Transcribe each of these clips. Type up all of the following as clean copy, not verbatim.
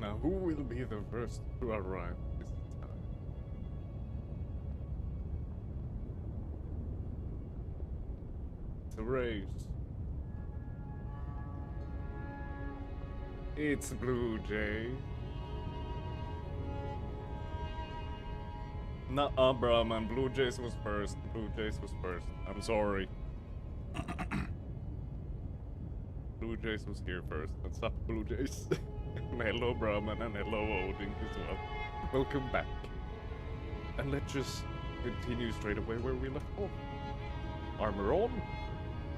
Now, who will be the first to arrive this time? It's a race. It's Blue Jay. Nuh-uh, bruh, man. Blue Jays was first. Blue Jays was first. I'm sorry. Blue Jays was here first. What's up, Blue Jays? Hello, Brahman, and hello, Odin as well. Welcome back. And let's just continue straight away where we left off. Armor on,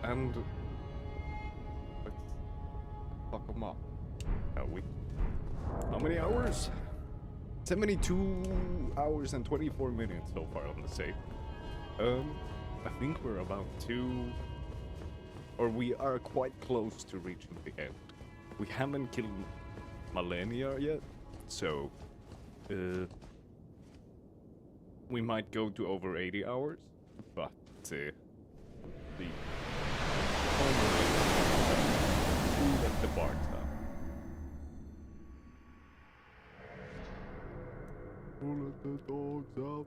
and let's fuck them up. How many hours? 72 hours and 24 minutes so far on the save. I think we're about we are quite close to reaching the end. We haven't killed Millennia yet, so we might go to over 80 hours, but the let the bar top. Let the dogs out.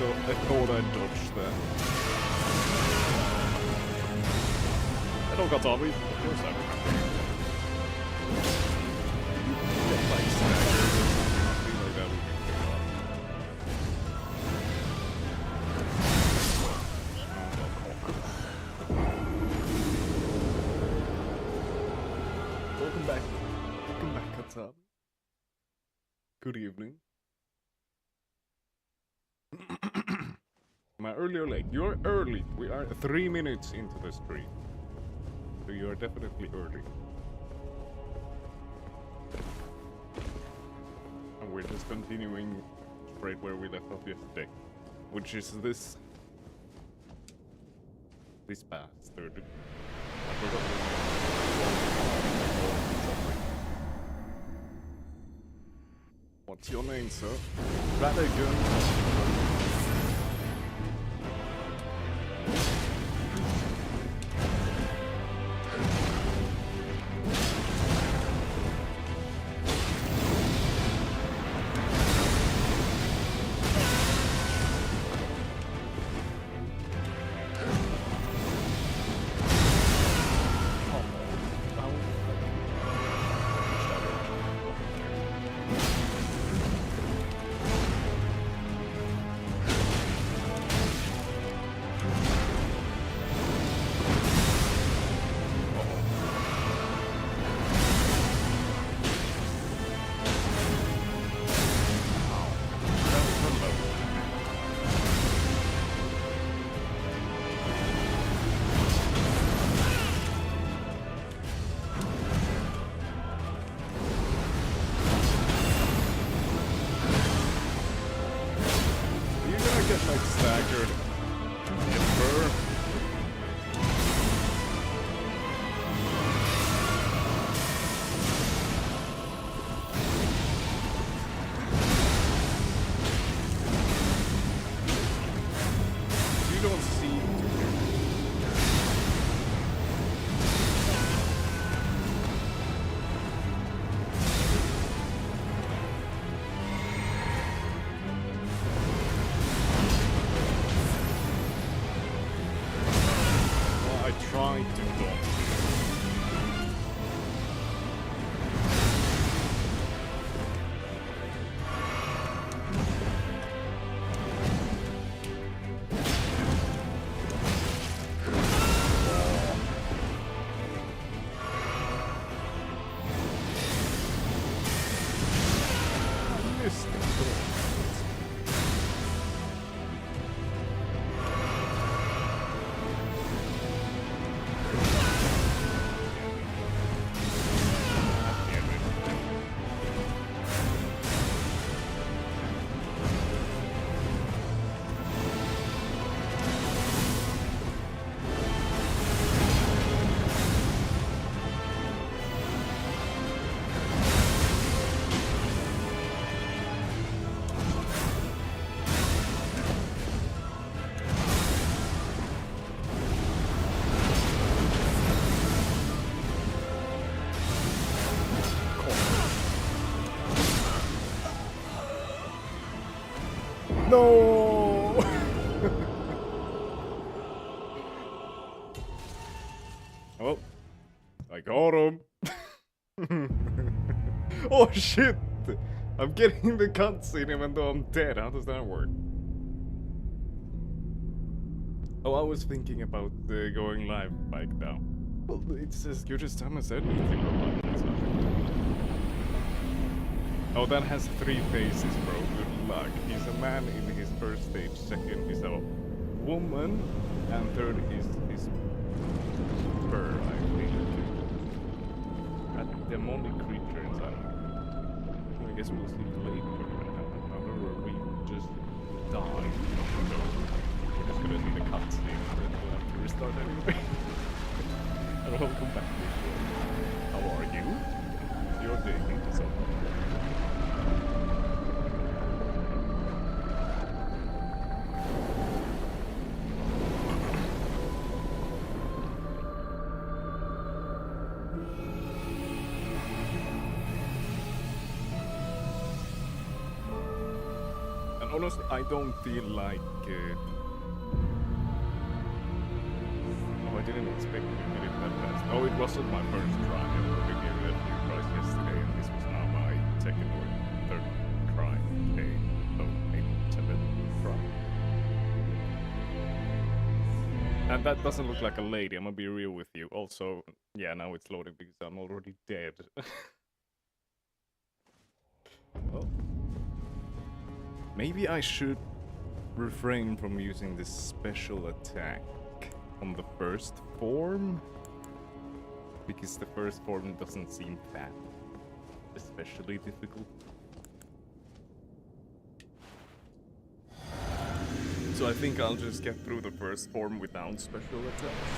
I thought I dodged that. Hello, Katami. Of course I remember. Get like staggered. Something like that we can pick up. Welcome back. Welcome back, Katami. Good evening. Am I early or late? You're early. We are 3 minutes into the stream. So you are definitely early. And we're just continuing straight where we left off yesterday. Which is this bastard. I forgot What's your name, sir? Radigan. No! Oh, I got him. Oh shit! I'm getting the cutscene even though I'm dead. How does that work? Oh, I was thinking about going live like now. Well, it's as good as time as anything to go live. So. Oh, that has 3 phases, bro. Good luck. He's a man in his first stage. Second is a woman, and third is his fur, I think. A demonic creature inside him. I guess we'll see later. Another where we just die. So we're just gonna see the cutscene and then we'll have to restart anyway. And welcome back. How are you? You're digging to something. Honestly, I don't feel like... Oh, I didn't expect to get it that fast. Oh, it wasn't my first try. I already gave it a few tries yesterday, and this was now my second or third try. Okay, so maybe 7th try. And that doesn't look like a lady, I'm gonna be real with you. Also, yeah, now it's loading because I'm already dead. Oh. Maybe I should refrain from using this special attack on the first form, because the first form doesn't seem that especially difficult. So I think I'll just get through the first form without special attacks.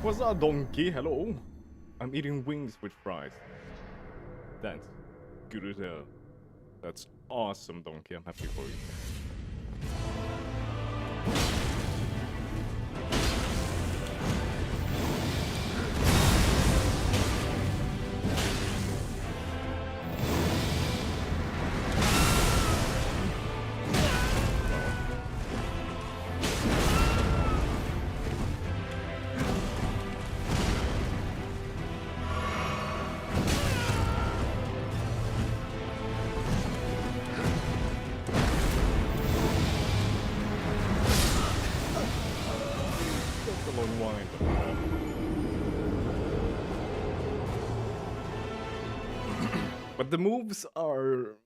What's up, donkey? Hello? I'm eating wings with fries. That's good as hell. That's awesome, donkey. I'm happy for you. But the moves are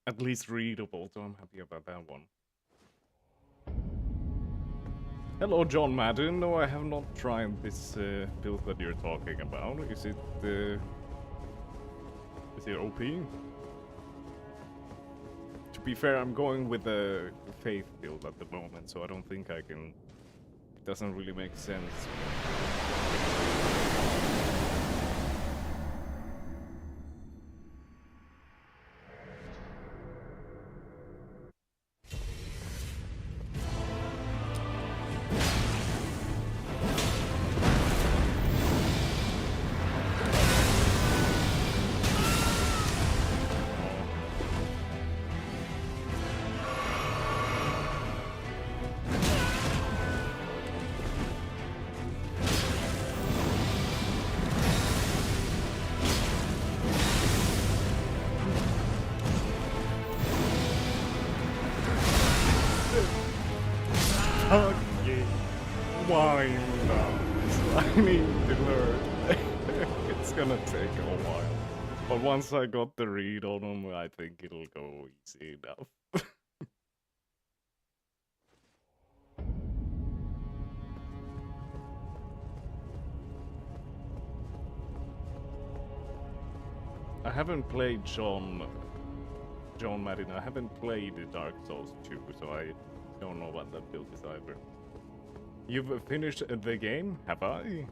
at least readable, so I'm happy about that one. Hello, John Madden. No, I have not tried this build that you're talking about. Is it OP? To be fair, I'm going with the faith build at the moment, so I don't think I can. It doesn't really make sense. Once I got the read on him, I think it'll go easy enough. I haven't played John Madden. I haven't played Dark Souls 2, so I don't know what that build is either. You've finished the game? Have I?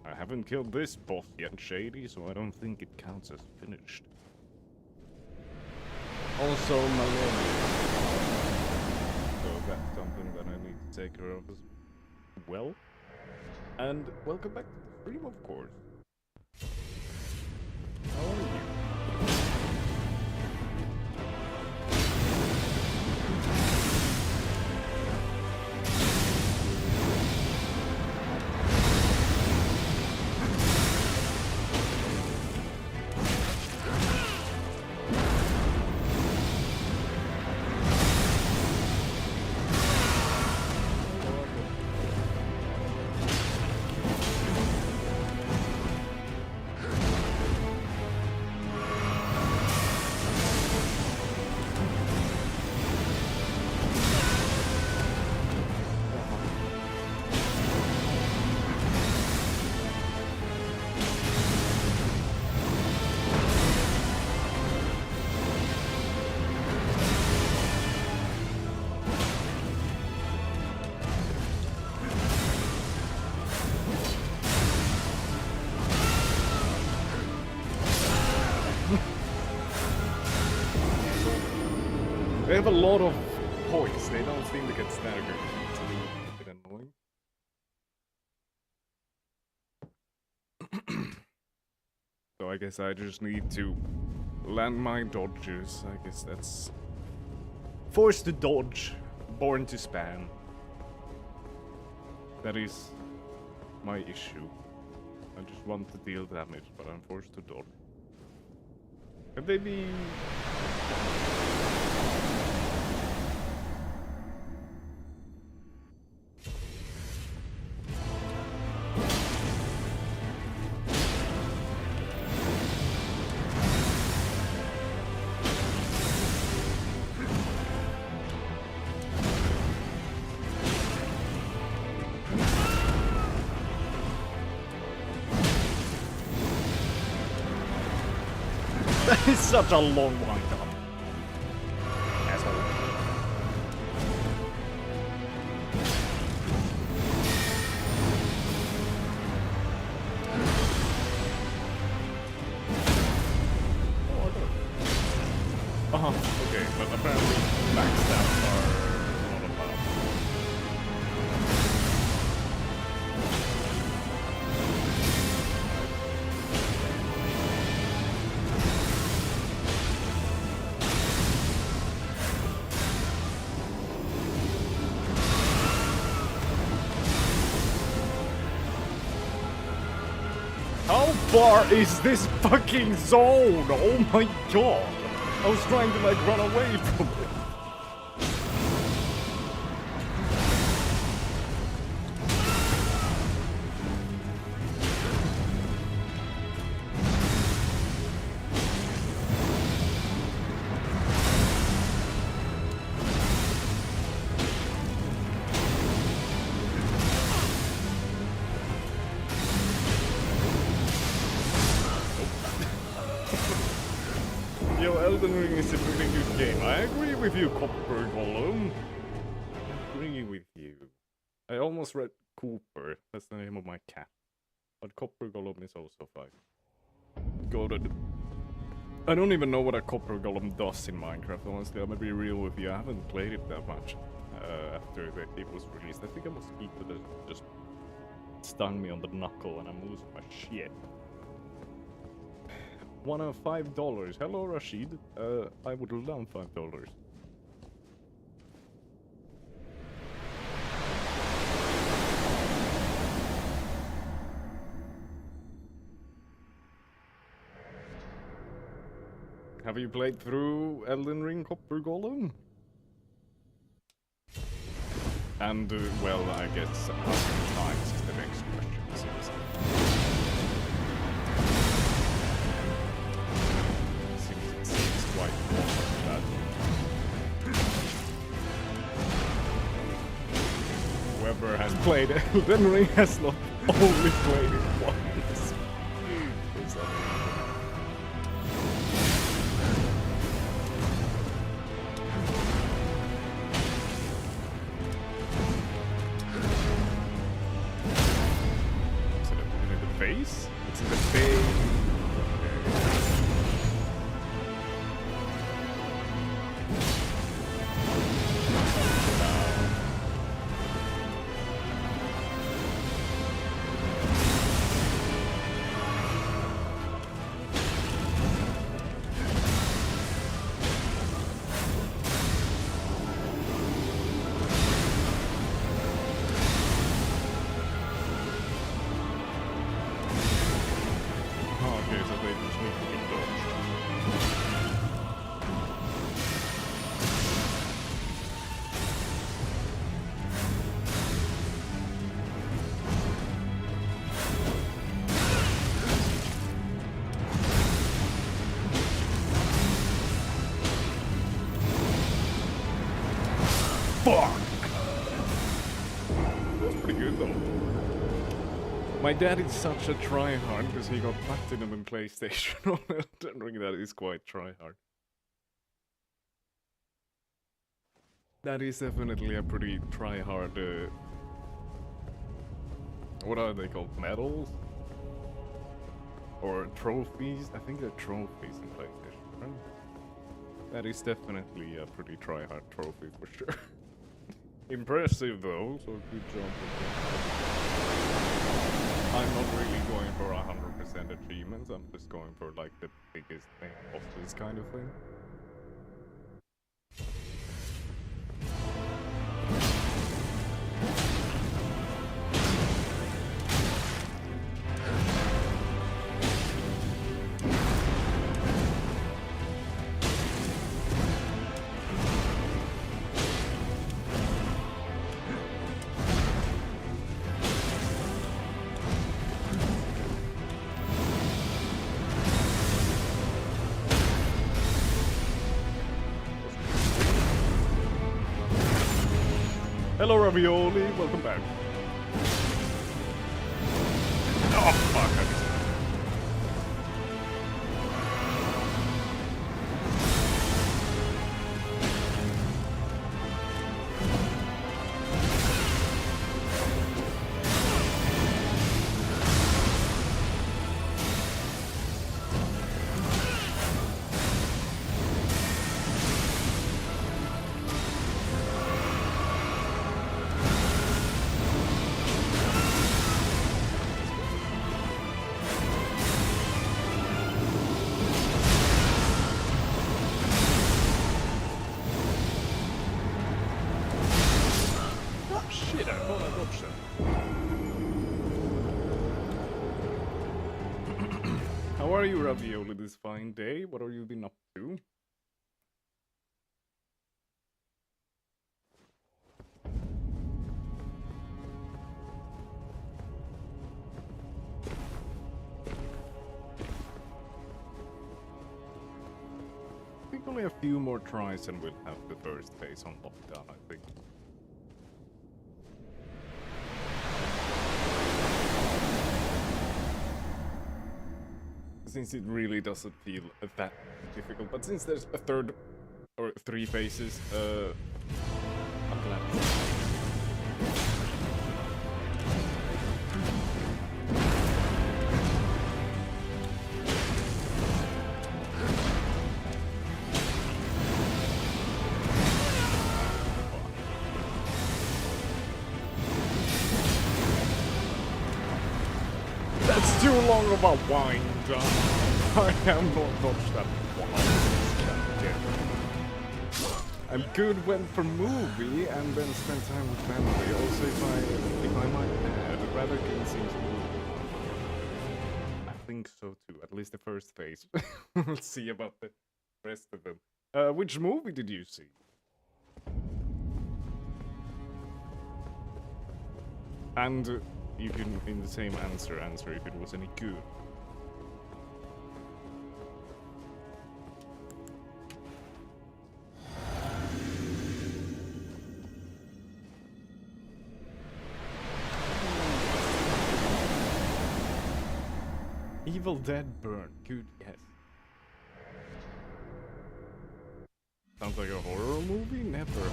I haven't killed this boss yet, Shady, so I don't think it counts as finished. Also, malaria. So that's something that I need to take care of as well. And welcome back to the stream, of course. How are you? They have a lot of points. They don't seem to get staggered. It's a bit annoying. So I guess I just need to land my dodges. I guess that's forced to dodge, born to spam. That is my issue. I just want to deal damage, but I'm forced to dodge. Can they be... That is such a long wind up. Asshole. Okay, but apparently backstabs are not allowed. How far is this fucking zone? Oh my god! I was trying to like run away from it. Yo, Elden Ring is a pretty good game. I agree with you, Copper Golem. I agree with you. I almost read Cooper. That's the name of my cat. But Copper Golem is also fine. Goated. I don't even know what a Copper Golem does in Minecraft, honestly. I'm gonna be real with you. I haven't played it that much after it was released. I think a mosquito that just stung me on the knuckle and I'm losing my shit. One of $5. Hello, Rashid. I would love $5. Have you played through Elden Ring, Copper Golem? And, well, I guess how many times is the next question, seriously. Seems quite that. Whoever has played Elden Ring has not only played it once. Face? It's in the face. Fuck! That's pretty good though. My dad is such a tryhard because he got platinum in PlayStation on Elden Ring. That is quite tryhard. That is definitely a pretty tryhard. What are they called? Medals? Or trophies? I think they're trophies in PlayStation, right? That is definitely a pretty try-hard trophy for sure. Impressive though, so good job with that. I'm not really going for 100% achievements, I'm just going for like the biggest thing of this kind of thing. Hello Ravioli, welcome back. Oh fuck, I missed that. Shit, I thought I dodged that. How are you, Ravioli, this fine day? What have you been up to? I think only a few more tries and we'll have the first phase on lockdown, I think. Since it really doesn't feel that difficult, but since there's a third or 3 phases, I'm glad. That's too long of a wind up. I am not dodged that one. I'm good when for movie and then spend time with family. Also, if I might add, rather than seems movie. I think so too. At least the first phase. We'll see about the rest of them. Which movie did you see? And you can, in the same answer if it was any good. Evil Dead Burn. Good guess. Sounds like a horror movie? Never heard.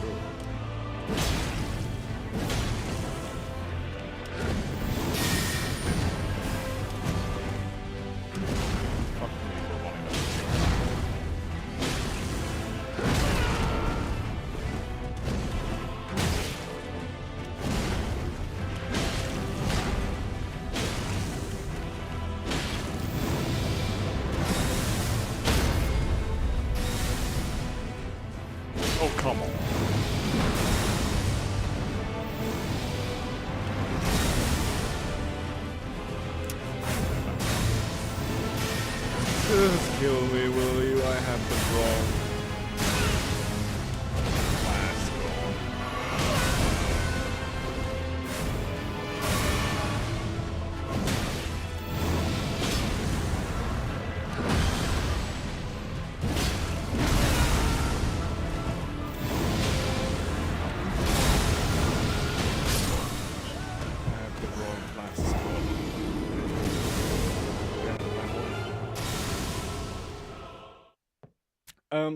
Fuck me for wanting that. Oh, come on. Just kill me, will you? I have the wrong class gone. I have the wrong class gone.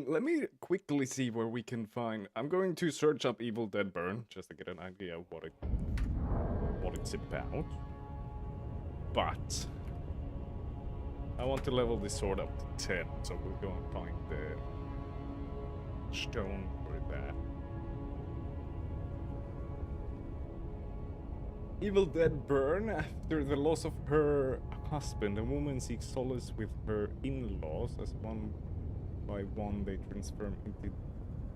Let me quickly see where we can find. I'm going to search up Evil Dead Burn just to get an idea of what it's about. But I want to level this sword up to 10, so we'll go and find stone for that. Evil dead burn. After the loss of her husband, a woman seeks solace with her in-laws as one by one they transform into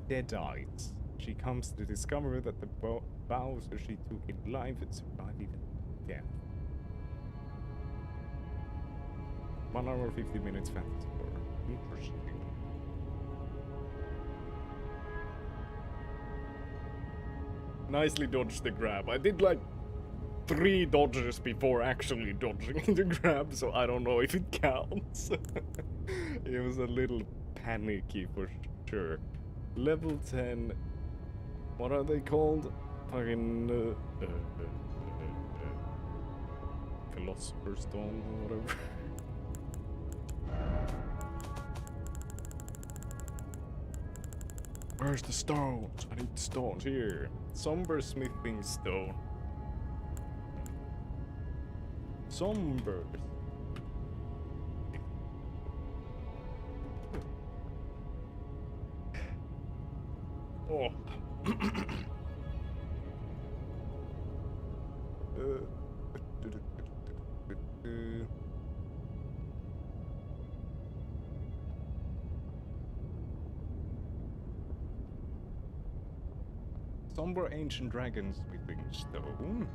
deadites. She comes to discover that the vows she took in life survive even death. 1 hour 50 minutes fantasy horror. Interesting. Nicely dodged the grab. I did like 3 dodges before actually dodging the grab, so I don't know if it counts. It was a little panicky for sure. Level 10. What are they called? Fucking Philosopher's Stone or whatever. Where's the stones? I need stones here. Somber smithing stone. Somber. Oh. Somber ancient dragons smithing stone.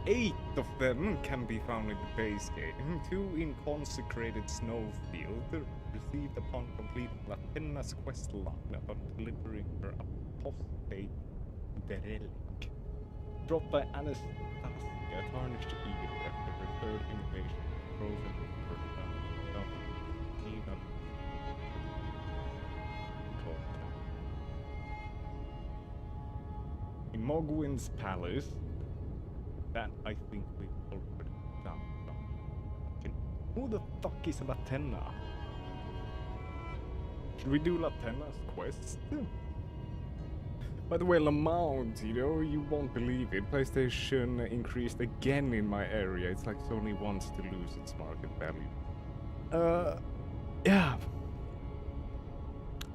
8 of them can be found in the base game. 2 in consecrated snowfield, received upon completing Latenna's quest line upon delivering her apostate derelict. Dropped by Anastasia, tarnished eagle after her third invasion, frozen her in Mogwin's palace. That I think we've already done. Who the fuck is Latenna? Should we do Latenna's quest? By the way, Lamont, you know, you won't believe it. PlayStation increased again in my area. It's like Sony wants to lose its market value. Yeah.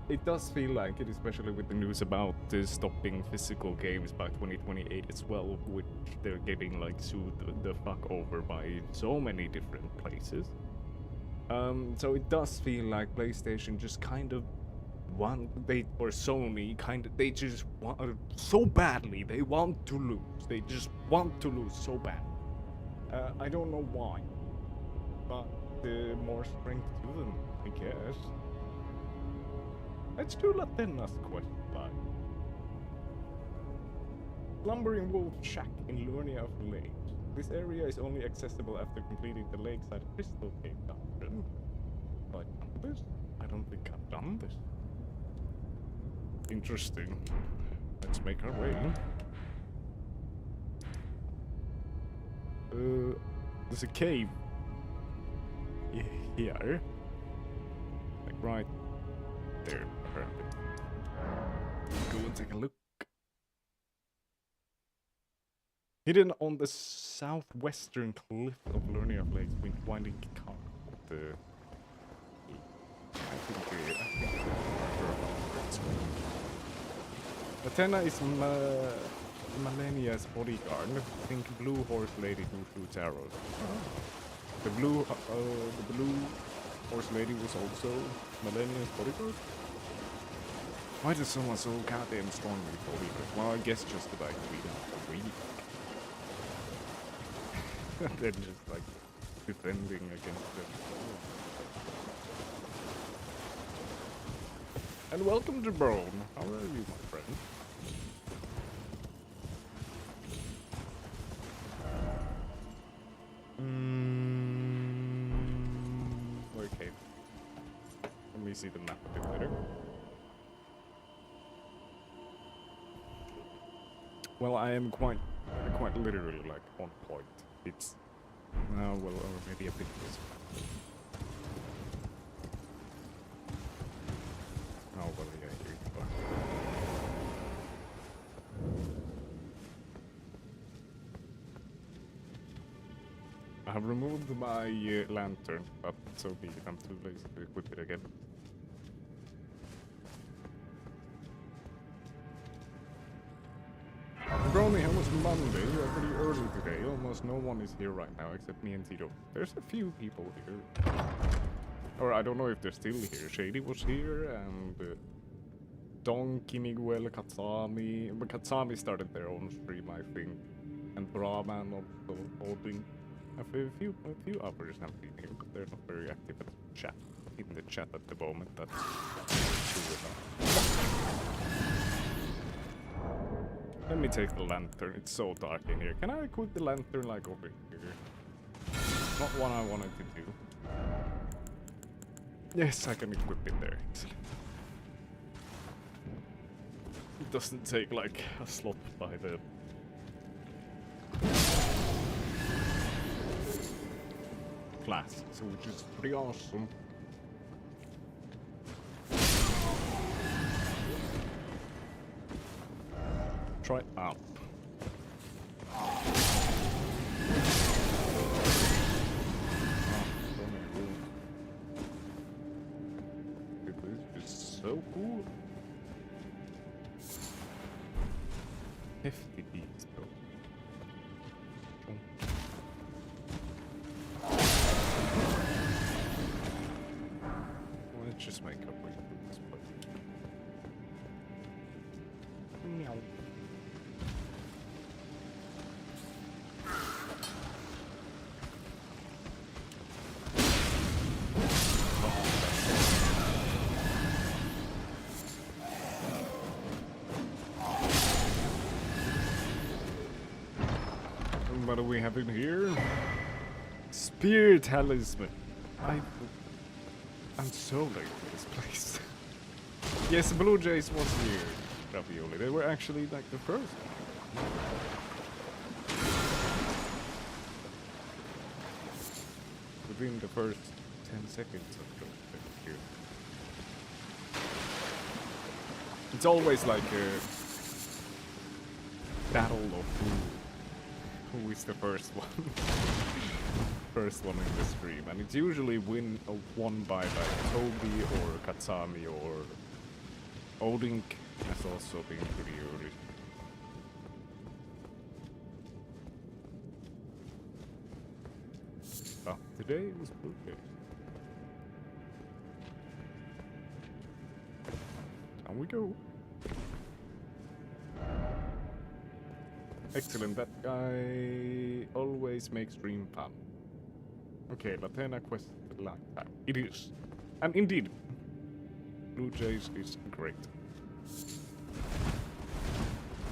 It does feel like it, especially with the news about stopping physical games by 2028 as well, which they're getting like sued the fuck over by so many different places. So it does feel like PlayStation just kind of or Sony they just want so badly, they want to lose. They just want to lose so bad. I don't know why, but more strength to them, I guess. Let's do Latenna's quest line. Slumbering Wolf Shack in Lurnia of Lakes. This area is only accessible after completing the Lakeside Crystal Cave dungeon. Have I done this? I don't think I've done this. Interesting. Let's make our way. There's a cave here. Like right there, apparently. Go and take a look. Hidden on the southwestern cliff of Lurnia of Lakes, winding car. I think Latenna is Malenia's bodyguard. Think blue horse lady who shoots arrows. The blue horse lady was also Malenia's bodyguard? Why does someone so goddamn strongly bodyguard? Well, I guess just to like beat up weak. They're just like defending against them. And welcome to Brone. How are you, my friend? Okay. Let me see the map a bit later. Well, I am quite literally like on point. It's well, or maybe a bit this. Oh, well, yeah, here you I have removed my lantern, but so be it. I'm too lazy to equip it again. Brony, how was Monday? You are pretty early today. Almost no one is here right now except me and Tito. There's a few people here. Or I don't know if they're still here. Shady was here, and Donkey, Miguel, Katsami. But Katsami started their own stream, I think. And Brahman also holding. A few others have been here, but they're not very active at chat. In the chat at the moment, that's true enough. Let me take the lantern, it's so dark in here. Can I equip the lantern like over here? Not what I wanted to do. Yes, I can equip it there, excellent. It doesn't take like a slot by the... class, so which is pretty awesome. Try up. This is so cool. 50 beats though. Let's just make up with this place. Meow. What do we have in here? Spear talisman. I'm so late for this place. Yes, Blue Jays was here, Ravioli. They were actually like the first. Within the first 10 seconds of the here. It's always like a battle of who is the first one. First one in the stream, and it's usually won by like Toby or Katsami or Odink has also been pretty early. Ah, today was okay. Down we go. Excellent, that guy always makes stream fun. Okay, Latina quest like that. It is. And indeed, Blue Jays is great.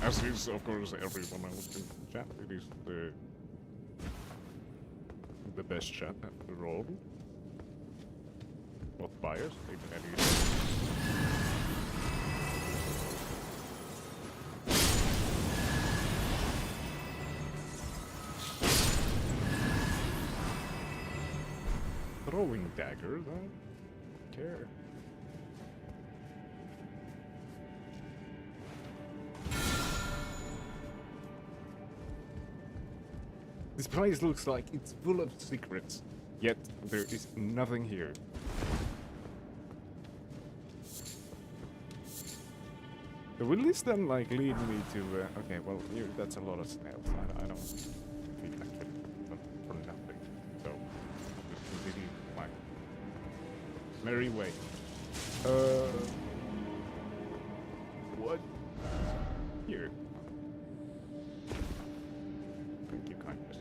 As is, of course, everyone else in the chat. It is the best chat after all. Not biased, in any... Throwing daggers, I don't care. This place looks like it's full of secrets, yet there is nothing here. So will this then like lead me to, okay, well, that's a lot of snails. I don't feel like it for nothing. So, I'll just continue my merry way. What? Here. Thank you, kindness.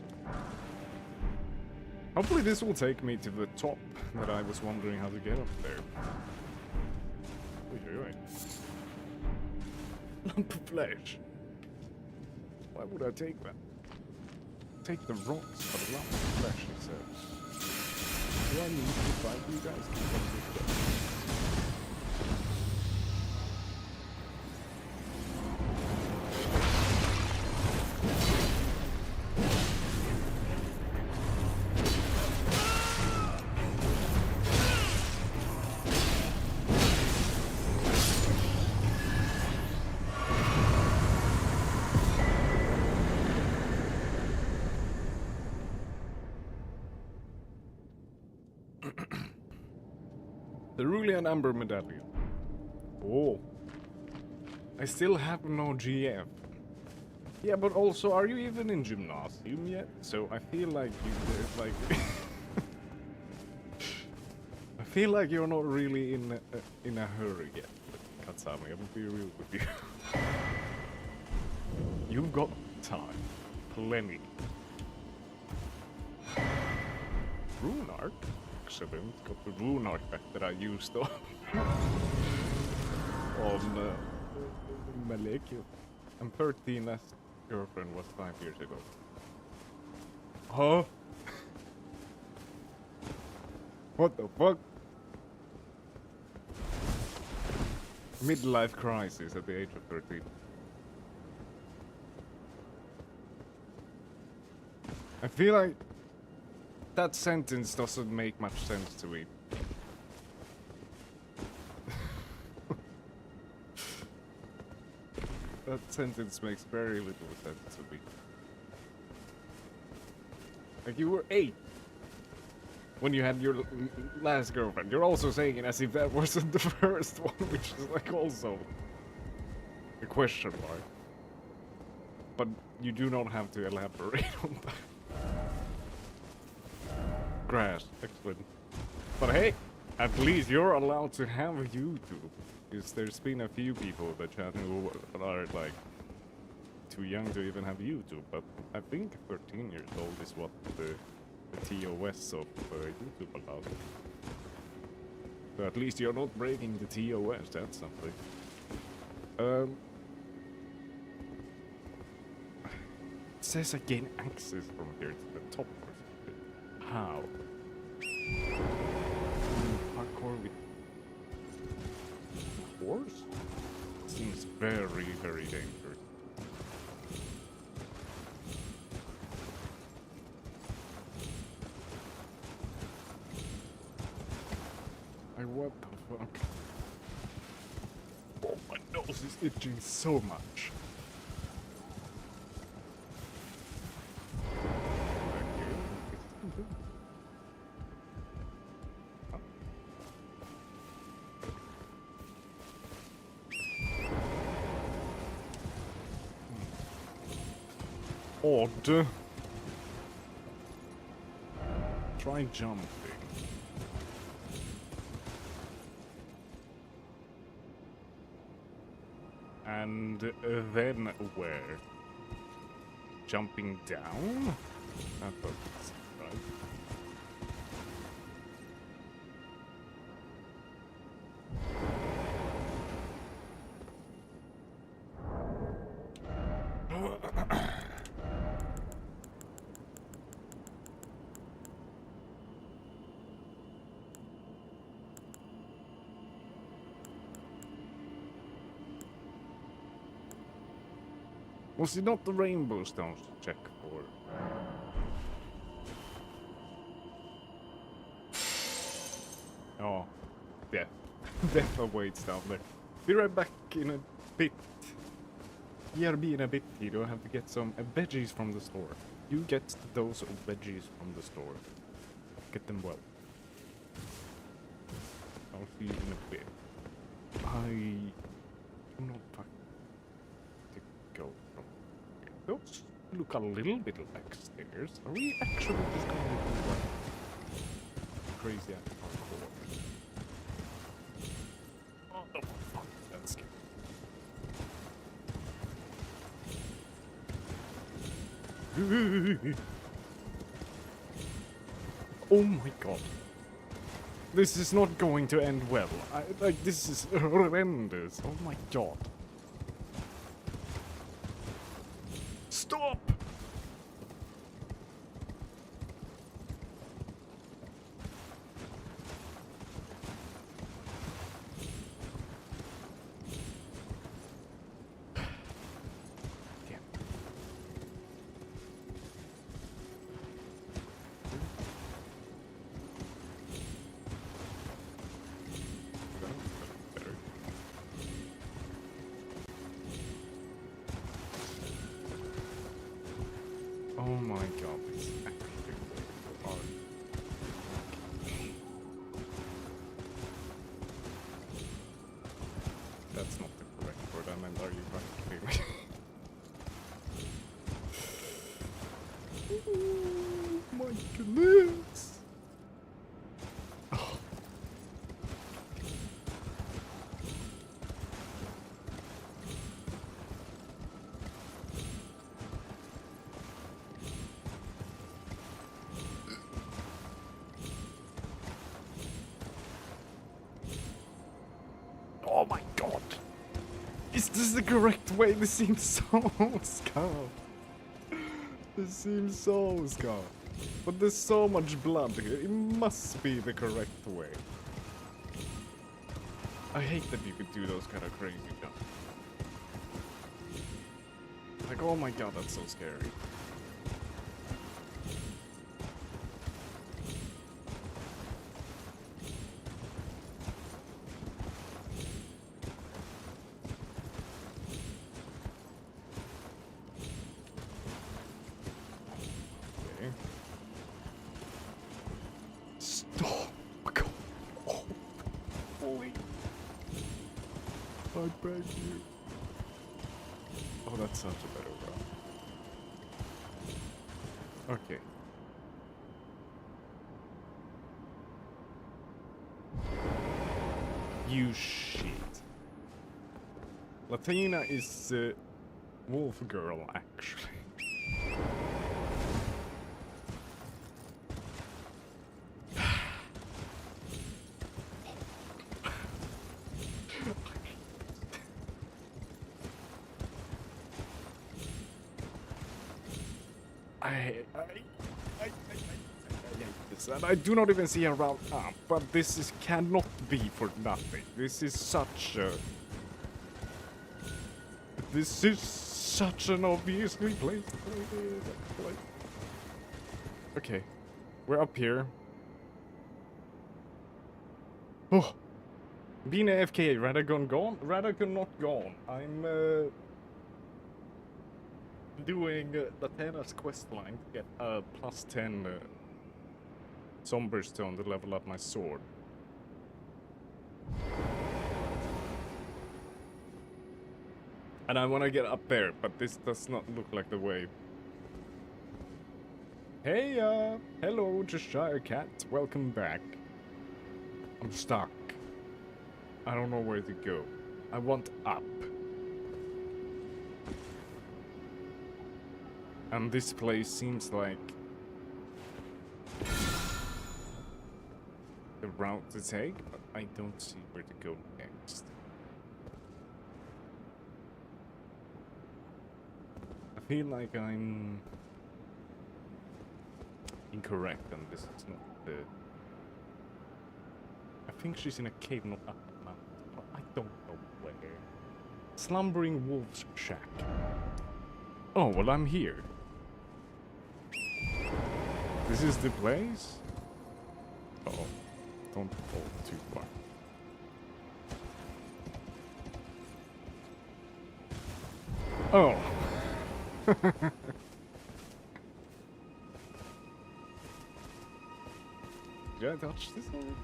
Hopefully this will take me to the top that I was wondering how to get up there. Oi. Lump of flesh. Why would I take that? Take the rocks for the lump of flesh, it says. Do I need to fight you guys? Cerulean Amber Medallion. Oh. I still have no GF. Yeah, but also, are you even in gymnasium yet? So I feel like I feel like you're not really in a hurry yet. Katsami, I will be real with you. You've got time. Plenty. Rune art? Excellent. Got the rune art back that I used on Malekith. I'm 13, last girlfriend was 5 years ago. Huh? What the fuck? Midlife crisis at the age of 13. I feel like that sentence doesn't make much sense to me. That sentence makes very little sense to me. Like, you were 8 when you had your last girlfriend. You're also saying it as if that wasn't the first one, which is like also a question mark. But you do not have to elaborate on that. Grass, excellent. But hey, at least you're allowed to have YouTube. Because there's been a few people that chat who are like too young to even have YouTube. But I think 13 years old is what the TOS of YouTube allows. So at least you're not breaking the TOS, that's something. It says I gain access from here to the top or something. How? Parkour with horse? Seems very, very dangerous. What the fuck? Oh, my nose is itching so much. Odd. Try jumping. And then where? Jumping down? That doesn't seem right. Was it not the rainbow stones to check for? Oh, death. Death awaits down there. Be right back in a bit. BRB in a bit, Tito. I have to get some veggies from the store. You get those veggies from the store. Get them well. I'll see you in a bit. I do not fuck to go from here. Those look a little bit like stairs. Are we actually just going to do what? Crazy ass parkour. Oh, no, fuck, that's scary. Oh my god. This is not going to end well. This is horrendous. Oh my god. Stop! This is the correct way. This seems so scarred. This seems so scarred. But there's so much blood here. It must be the correct way. I hate that you could do those kind of crazy jumps. Like, oh my god, that's so scary. Okay. Stop! God. Oh, please. I beg you. Oh, that's such a better route. Okay. You shit. Latina is wolf girl, actually. I hate this, and I do not even see a route up, but this cannot be for nothing. This is such an obviously placed. Okay, we're up here. Oh, being AFK, Radagon gone? Radagon not gone. I'm doing Latena's questline to get a +10 Somber Stone to level up my sword. And I want to get up there, but this does not look like the way. Hey, hello, Cheshire Cat. Welcome back. I'm stuck. I don't know where to go. I want up. And this place seems like the route to take, but I don't see where to go next. I feel like I'm incorrect and this is not the... I think she's in a cave, not up the mountain, but I don't know where. Slumbering Wolf's Shack. Oh, well, I'm here. This is the place? Uh-oh. Don't fall too far. Oh. Did I touch this already?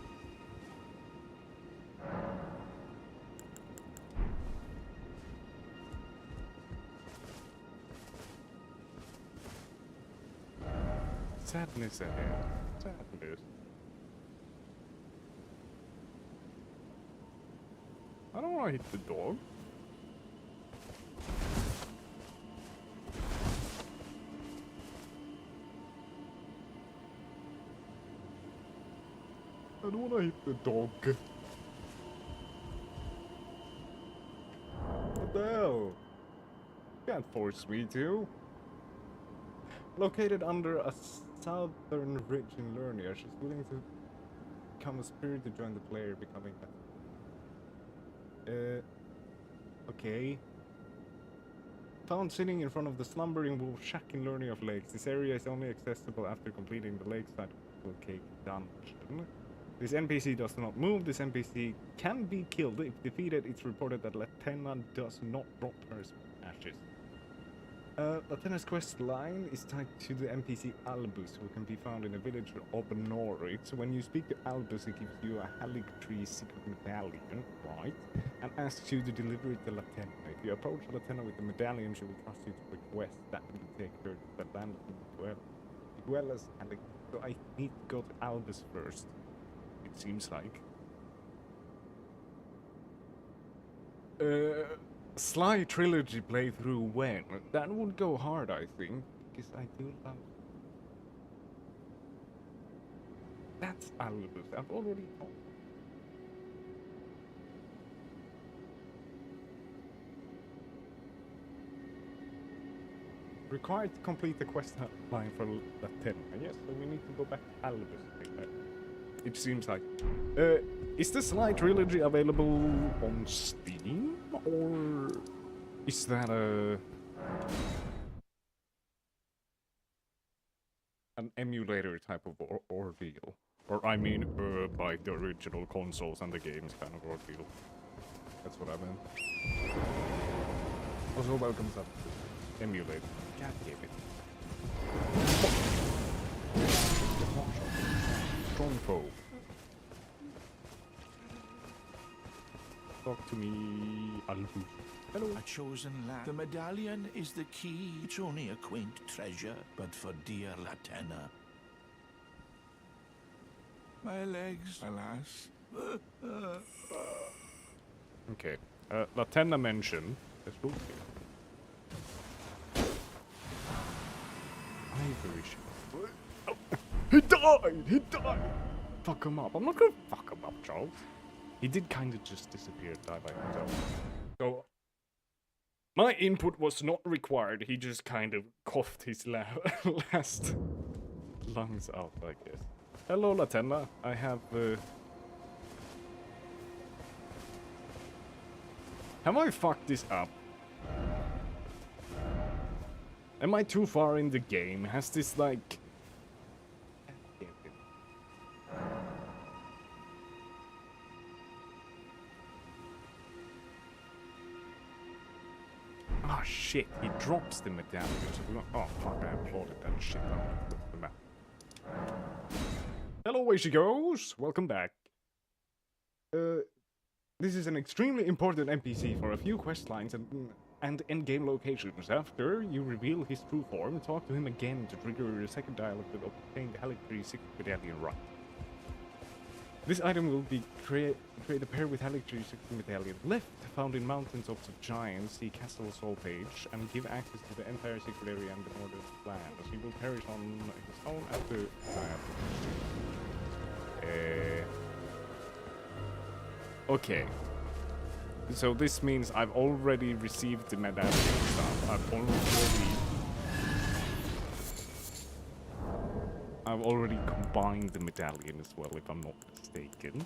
Sadness ahead. Sadness. I don't want to hit the dog. I don't want to hit the dog. What the hell? You can't force me to. Located under a southern ridge in Lernia, she's willing to become a spirit to join the player, becoming a... okay. Found sitting in front of the slumbering wolf shack in Lernia of Lakes. This area is only accessible after completing the lakeside cave dungeon. This NPC does not move. This NPC can be killed. If defeated, it's reported that Latenna does not drop her ashes. Latenna's quest line is tied to the NPC Albus, who can be found in the village of Norwich. When you speak to Albus, it gives you a Hallig Tree secret medallion, right? And asks you to deliver it to Latenna. If you approach Latenna with the medallion, she will trust you to request that you take her to the land as well as Hallig. So I need to go to Albus first, it seems like. Sly Trilogy playthrough when? That would go hard, I think, because I do love... That's Albus, I've already told. required to complete the quest line for Latenna. Yes, so we need to go back to Albus. It seems like. Is the Sly Trilogy available on Steam? Or is that an emulator type of ordeal? Or I mean, like the original consoles and the games kind of ordeal. That's what I meant. Also, welcome to emulator. God damn it. Strong foe. Talk to me, Albus. Hello. A chosen land. The medallion is the key. It's only a quaint treasure, but for dear Latenna. My legs, alas. Okay. Latenna mentioned. Let's look here. Ivory shield. Oh. He died! He died! Fuck him up. I'm not gonna fuck him up, Charles. He did kind of just disappear, die by himself. So, my input was not required. He just kind of coughed his last lungs out, I guess. Hello, Latenna. I have I fucked this up? Am I too far in the game? Has this, like... Oh shit, he drops the medallion. Oh fuck, I applauded that shit out of the map. Hello, away she goes! Welcome back. This is an extremely important NPC for a few quest lines and endgame locations. After you reveal his true form, talk to him again to trigger a second dialogue to obtain the Halictree secret medallion right. This item will be create a pair with Halictree secret medallion left, found in Mountains of the Giants, see Castle Soul page, and give access to the entire secret area and the northern lands. He will perish on his own after... Okay. So this means I've already received the medallion stuff. I've already combined the medallion as well, if I'm not mistaken.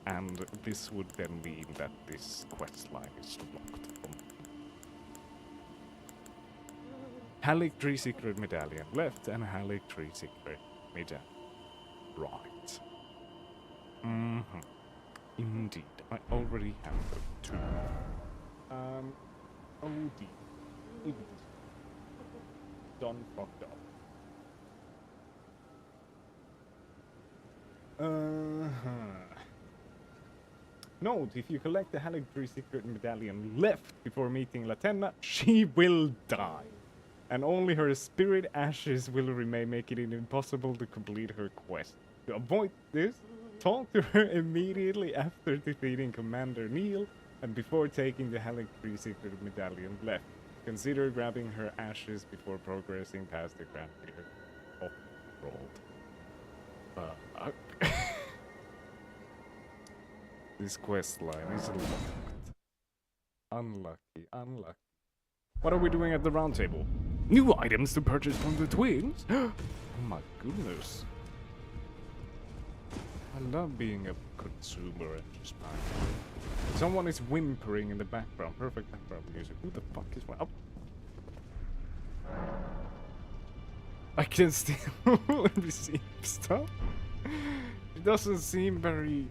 And this would then mean that this quest line is locked from Halictree secret medallion left and Halictree secret medallion right. Indeed, I already have the two. Oh dear. Done fucked up. Note, if you collect the Halictree secret medallion left before meeting Latenna, she will die. And only her spirit ashes will remain, making it impossible to complete her quest. To avoid this, talk to her immediately after defeating Commander Neil and before taking the Halictree secret medallion left. Consider grabbing her ashes before progressing past the Grand Pier. Oh, rolled. This quest line is locked. Unlucky, unlucky. What are we doing at the round table? New items to purchase from the twins? Oh my goodness. I love being a consumer and just buying. Someone is whimpering in the background. Perfect background music. Who the fuck is what? Oh. I can still receive stuff. It doesn't seem very...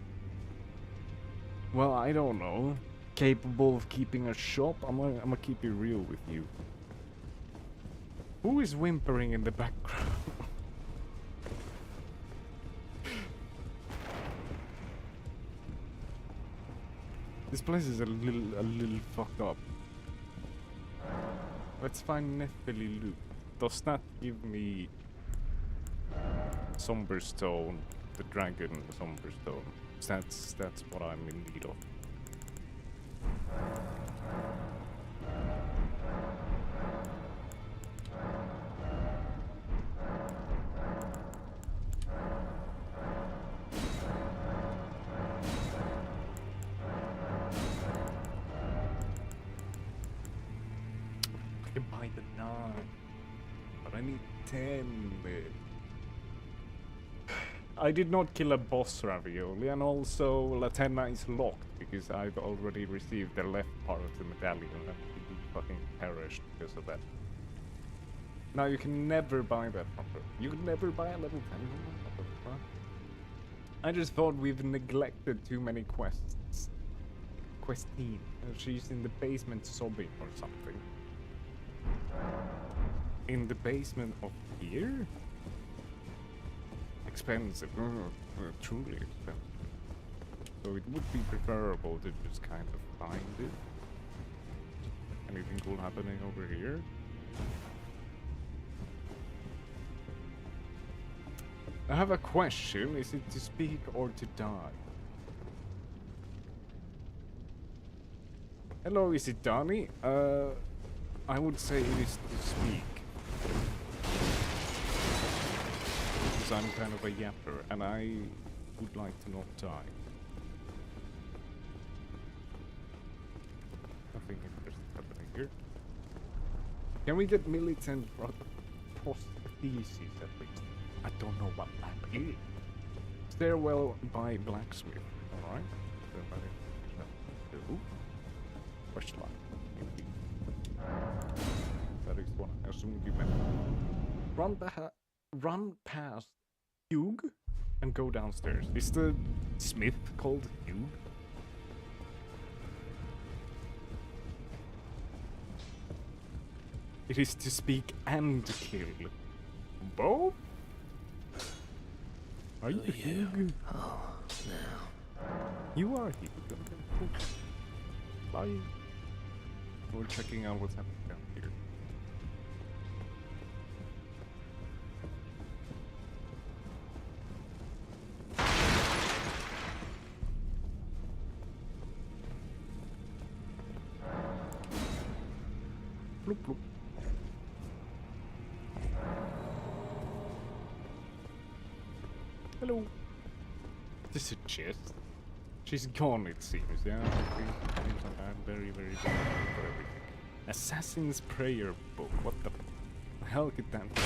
Well, I don't know. Capable of keeping a shop? I'm gonna keep it real with you. Who is whimpering in the background? This place is a little fucked up. Let's find Nephili loot. Does that give me Somber Stone, the dragon Somber Stone? That's what I'm in need of. I can buy the knife. but I need 10. I did not kill a boss ravioli, and also Latenna is locked because I've already received the left part of the medallion and he fucking perished because of that. Now you can never buy that from her. You can never buy a level 10. What the fuck? I just thought we've neglected too many quests. Questine. She's in the basement sobbing or something. In the basement of here? Expensive. Truly expensive. So it would be preferable to just kind of find it. Anything cool happening over here? I have a question. Is it to speak or to die? Hello, is it Donnie? I would say it is to speak. Because I'm kind of a yapper, and I would like to not die. Nothing interesting happening here. Can we get militant prostheses at least? I don't know what that is. Stairwell by blacksmith. Alright. Question mark. That is what I assume you meant. Run past Hugh and go downstairs. Is the smith called Hugh? It is to speak and kill. Both? Are you Hugh? Oh, no. You are Hugh. Bye. We're checking out what's happening down here. Bloop, bloop. Hello. This is a chest. She's gone, it seems. Yeah, things are bad. Very, very bad for everything. Assassin's Prayer Book. What the hell could that be?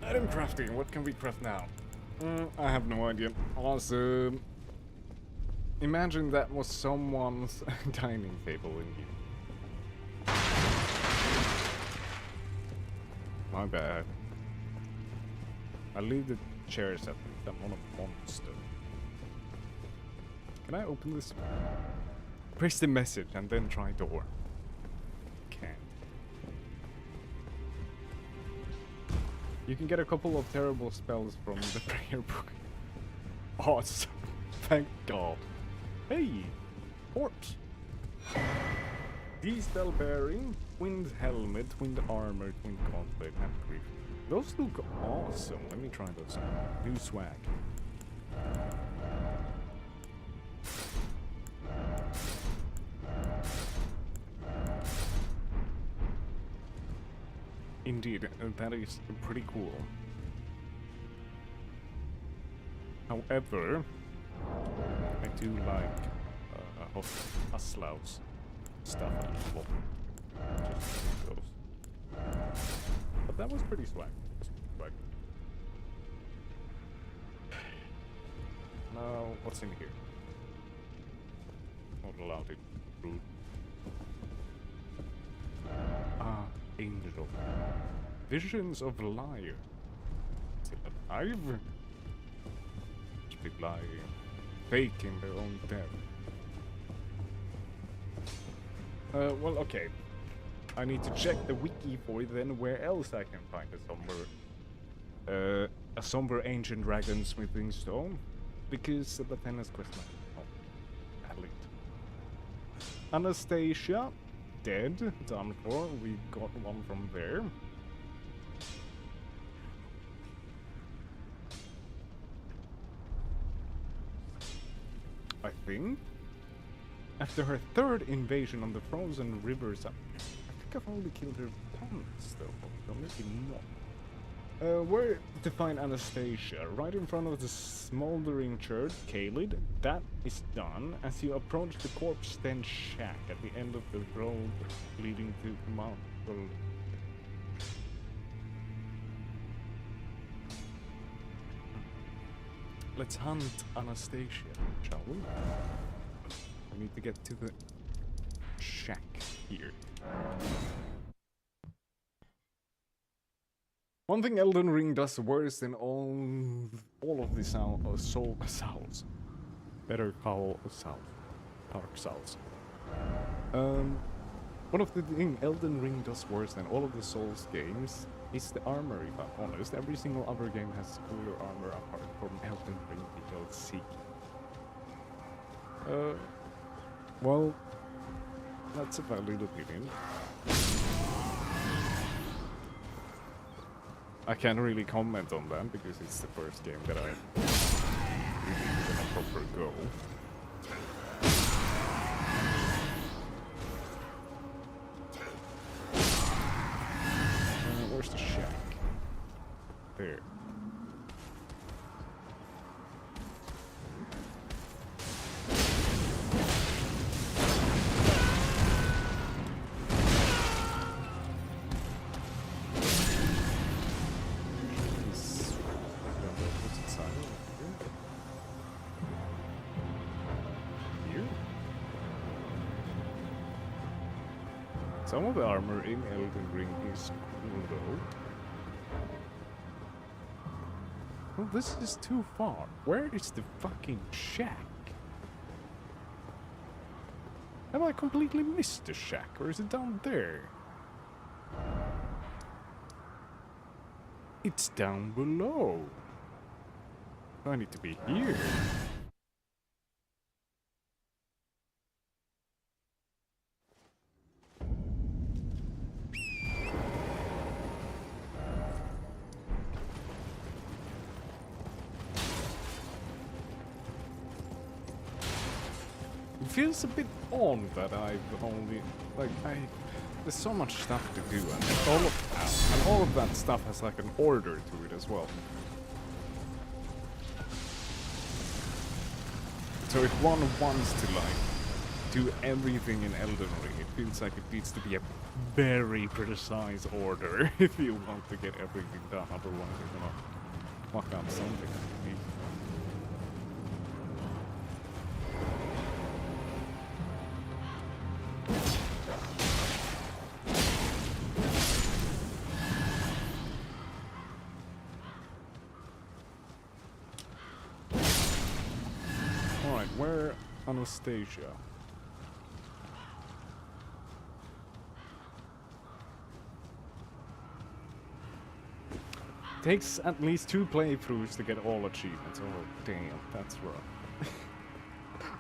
Item crafting. What can we craft now? I have no idea. Awesome. Imagine that was someone's dining table in here. My bad. I'll leave the chairs at least. I'm not a monster. Can I open this? Press the message and then try door. Can't. You can get a couple of terrible spells from the prayer book. Awesome. Thank God. Hey! Corpse! D-spell bearing, wind helmet, wind armor, wind gauntlet, and grief. Those look awesome. Let me try those out. New swag. Indeed, that is pretty cool. However, I do like Aslau's stuff a lot. Just those. But that was pretty swag. Now, what's in here? Not allowed it. Rude. Ah, angel. Visions of liar. Is it alive? Must be lying. Faking their own death. Well, okay. I need to check the wiki for then where else I can find a somber ancient dragon smithing stone. Because the tennis quest line. Oh, valid. Anastasia, dead, done for. We got one from there. I think. After her third invasion on the frozen rivers, I think I've only killed her once though, so maybe not. Where to find Anastasia? Right in front of the smoldering church, Khalid. That is done. As you approach the corpse stench shack at the end of the road leading to the mountain. Well, let's hunt Anastasia, shall we? We need to get to the shack here. One thing Elden Ring does worse than all of the souls. Better call souls. Dark souls. One of the thing Elden Ring does worse than all of the Souls games is the armor, if I'm honest. Every single other game has cooler armor apart from Elden Ring DLC. Well, that's a valid opinion. I can't really comment on that because it's the first game that I really given a proper go. Where's the shack? There. Some of the armor in Elden Ring is cool though. Well, this is too far. Where is the fucking shack? Have I completely missed the shack, or is it down there? It's down below. I need to be here. It feels a bit odd that I've only there's so much stuff to do, and all of that stuff has like an order to it as well. So if one wants to like do everything in Elden Ring, it feels like it needs to be a very precise order if you want to get everything done. Otherwise, you're gonna fuck up something. Where Anastasia? Takes at least 2 playthroughs to get all achievements. Oh damn, that's rough.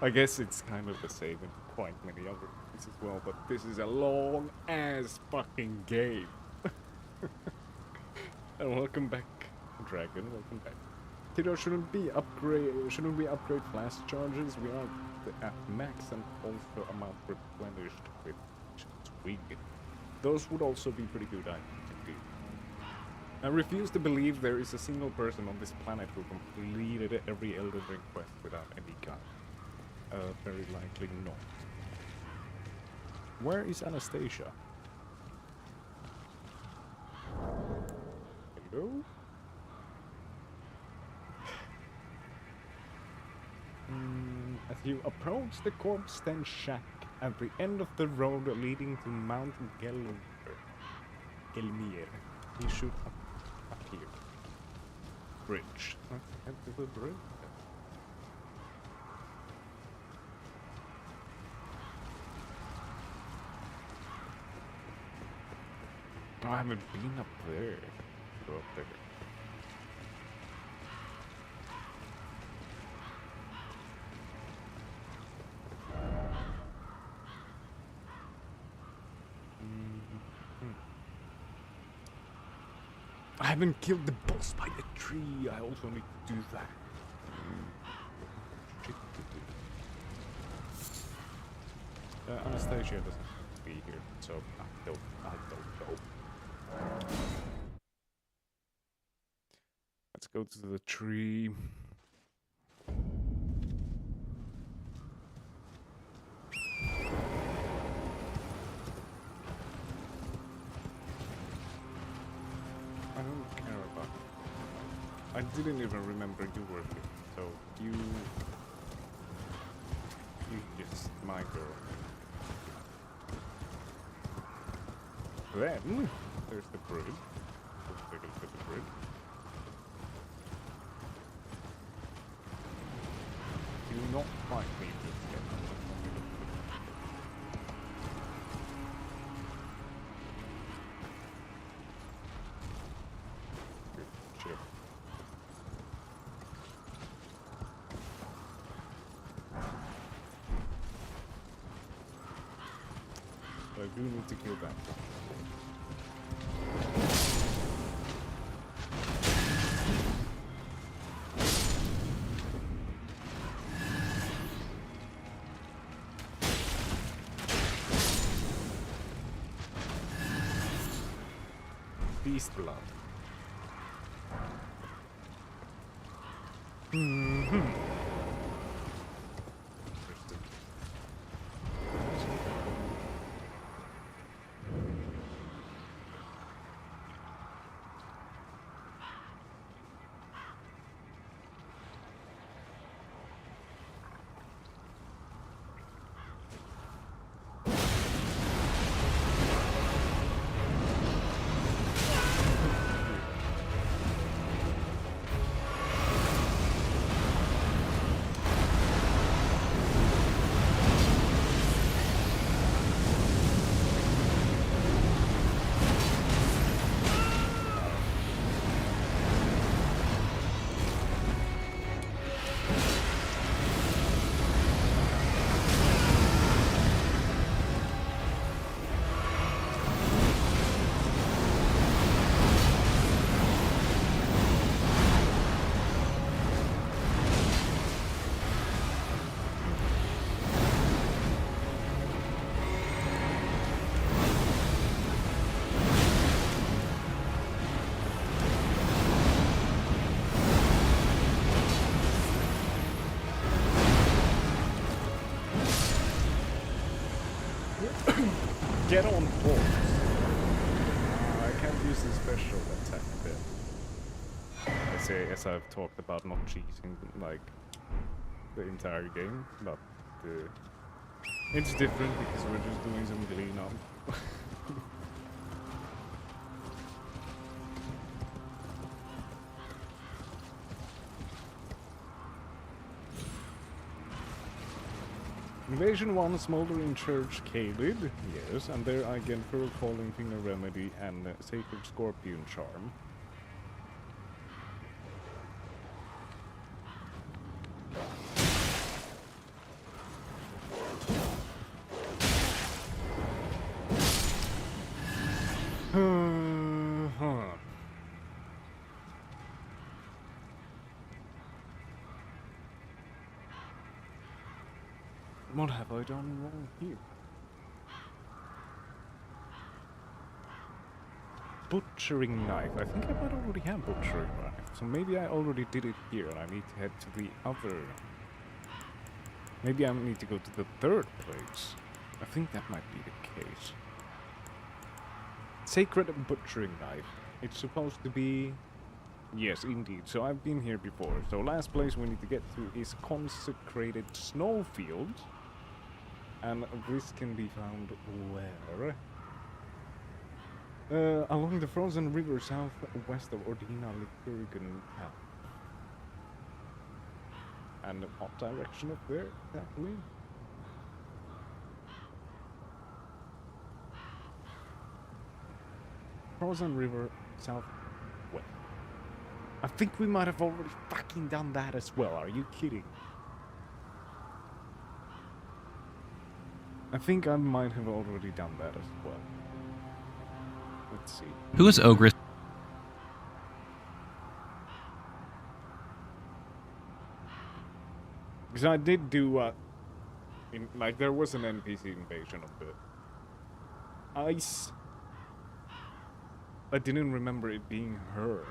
I guess it's kind of the same in quite many other games as well, but this is a long ass fucking game. And welcome back, Dragon. Welcome back. Tito, shouldn't we upgrade flash charges? We are at max and also amount replenished with Twig. Those would also be pretty good items indeed. I refuse to believe there is a single person on this planet who completed every Elden Ring quest without any gun. Very likely not. Where is Anastasia? Hello? As you approach the corpse den shack at the end of the road leading to Mount Gelmir, you should appear. Bridge. Head to the bridge. I haven't been up there. Go up there. I haven't killed the boss by the tree. I also need to do that. Shit to do. Anastasia doesn't be here, so I don't know. Let's go to the tree. I didn't even remember you were here, so you kissed my girl. Then there's the bridge. Let's take a look at the bridge. Do not fight me just yet. Shit. So I do need to kill that. Beast blood. Interesting. Get on board. I can't use the special attack bit. As I've talked about not cheating like the entire game, but it's different because we're just doing some cleanup. Invasion 1, Smoldering Church, Kalid, yes, and there I get Pearl Falling Finger Remedy and Sacred Scorpion Charm. What have I done wrong here? Butchering knife. I think I might already have butchering knife. So maybe I already did it here and I need to head to the other... Maybe I need to go to the third place. I think that might be the case. Sacred butchering knife. It's supposed to be... Yes, indeed. So I've been here before. So last place we need to get to is Consecrated Snowfield. And this can be found where? Along the frozen river southwest of Ordina Liturgan Path. And what direction up there, exactly? Frozen river southwest. I think we might have already fucking done that as well. Are you kidding? I think I might have already done that as well. Let's see. Who is Ogress? Because I did do, like, there was an NPC invasion of the ice. I didn't remember it being her.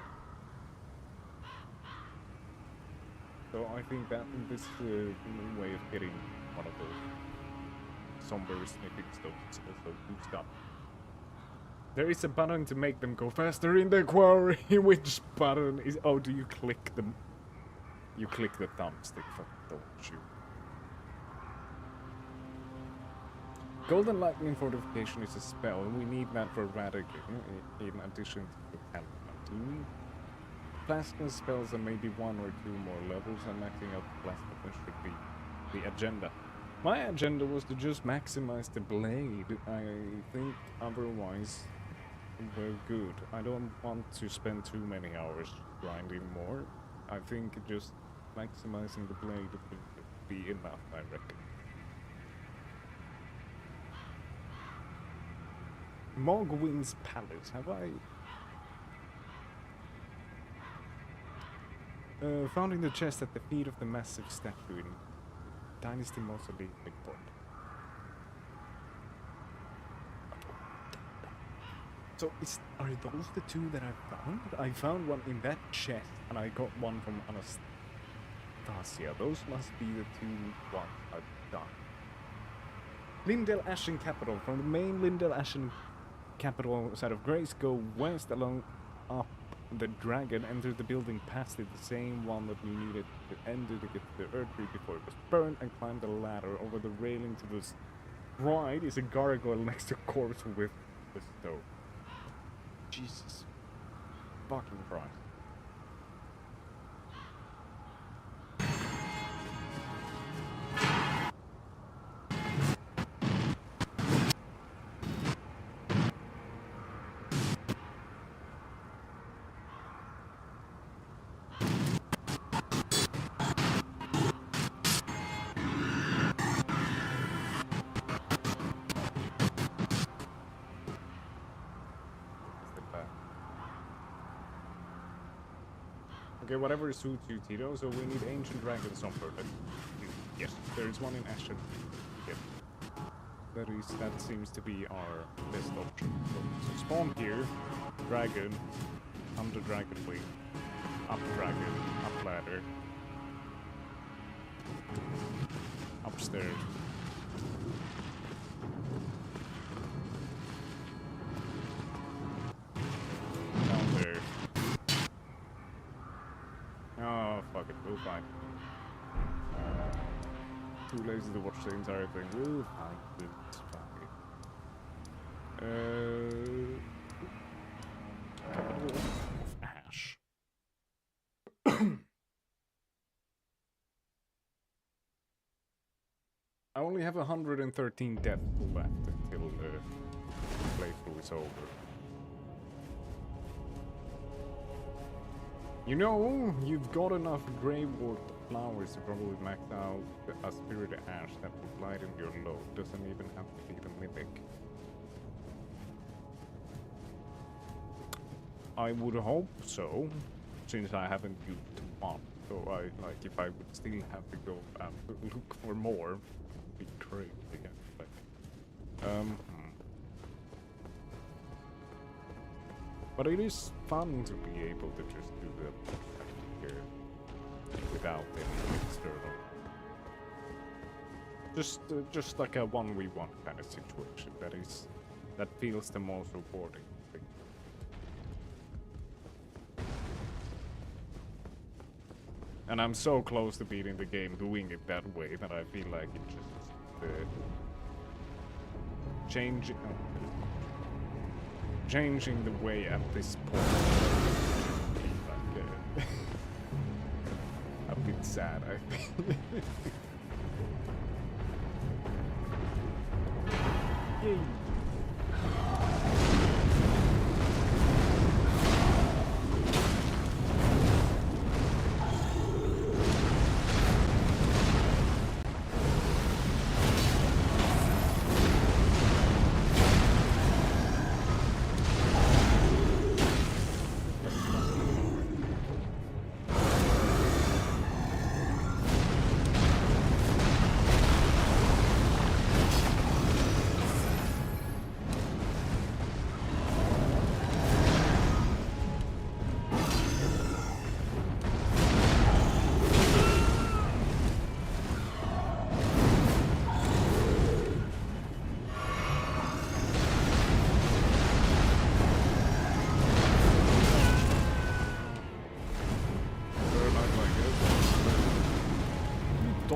So I think that this is a way of getting one of those somber snipping stones also boosted up. There is a button to make them go faster in the quarry. Which button is... Oh, do you click them? You click the thumbstick, don't you? Golden Lightning Fortification is a spell, and we need that for Radigan, in addition to the Element. Plasma spells are maybe 1 or 2 more levels, and maxing out the plasma should be the agenda. My agenda was to just maximize the blade. I think otherwise we're good. I don't want to spend too many hours grinding more. I think just maximizing the blade will be enough, I reckon. Mogwin's Palace, have I... found in the chest at the feet of the massive statue in Dynasty Mausoleum Bigport. So, are those the 2 that I found? I found one in that chest, and I got one from Anastasia. Those must be the 2 ones I've done. Lindell Ashen Capital. From the main Lindell Ashen Capital side of Grace, go west along up the dragon, enter the building past it, the same one that we needed to enter to get to the Earth Tree before it was burned, and climb the ladder. Over the railing to the right is a gargoyle next to corpse with the stone. Jesus fucking Christ. Okay, whatever suits you, Tito. So we need ancient dragon somewhere. Yes, there is one in Ashen. Yep. That seems to be our best option. So spawn here, dragon, under dragon wing, up dragon, up ladder, upstairs. Down there. Oh, fuck it, we'll find it. Too lazy to watch the entire thing. We'll find it. Capital of Ash. I only have 113 deaths left until the playthrough is over. You know, you've got enough Gravewort flowers to probably max out a Spirit Ash that will lighten your load. Doesn't even have to be the Mimic. I would hope so, since I haven't used one. So if I would still have to go and look for more, it'd be crazy. But it is fun to be able to just do the here without any external. Just like a 1v1 kind of situation. That feels the most rewarding thing. And I'm so close to beating the game doing it that way that I feel like it just changing the way at this point. Like, a bit sad, I think. Yay.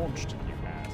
launched, you ass.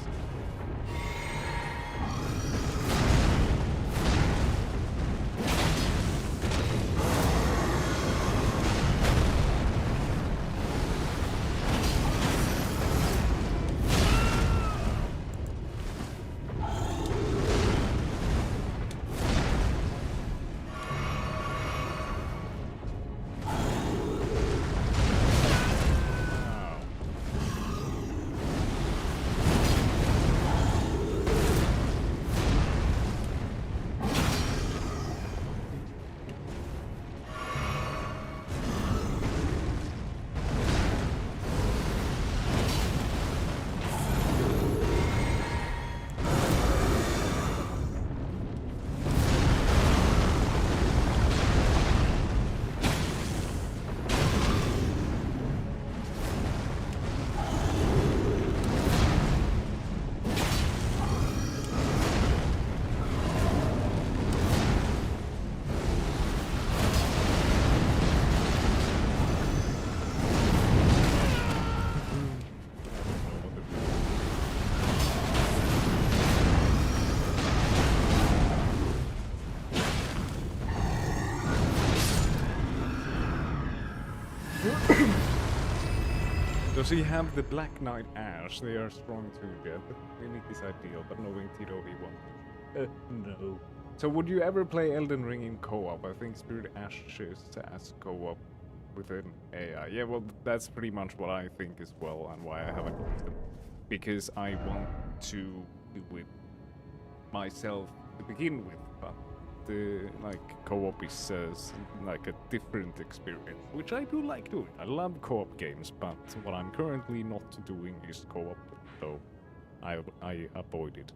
Does he have the Black Knight Ash? They are strong too, Jed. Mimic is ideal, but knowing Tito he won't. No. So would you ever play Elden Ring in co-op? I think Spirit Ashes as co-op with an AI. Yeah, well, that's pretty much what I think as well, and why I haven't used them. Because I want to do it myself to begin with, but the co-op is like a different experience, which I do like doing. I love co-op games, but what I'm currently not doing is co-op, so I avoid it.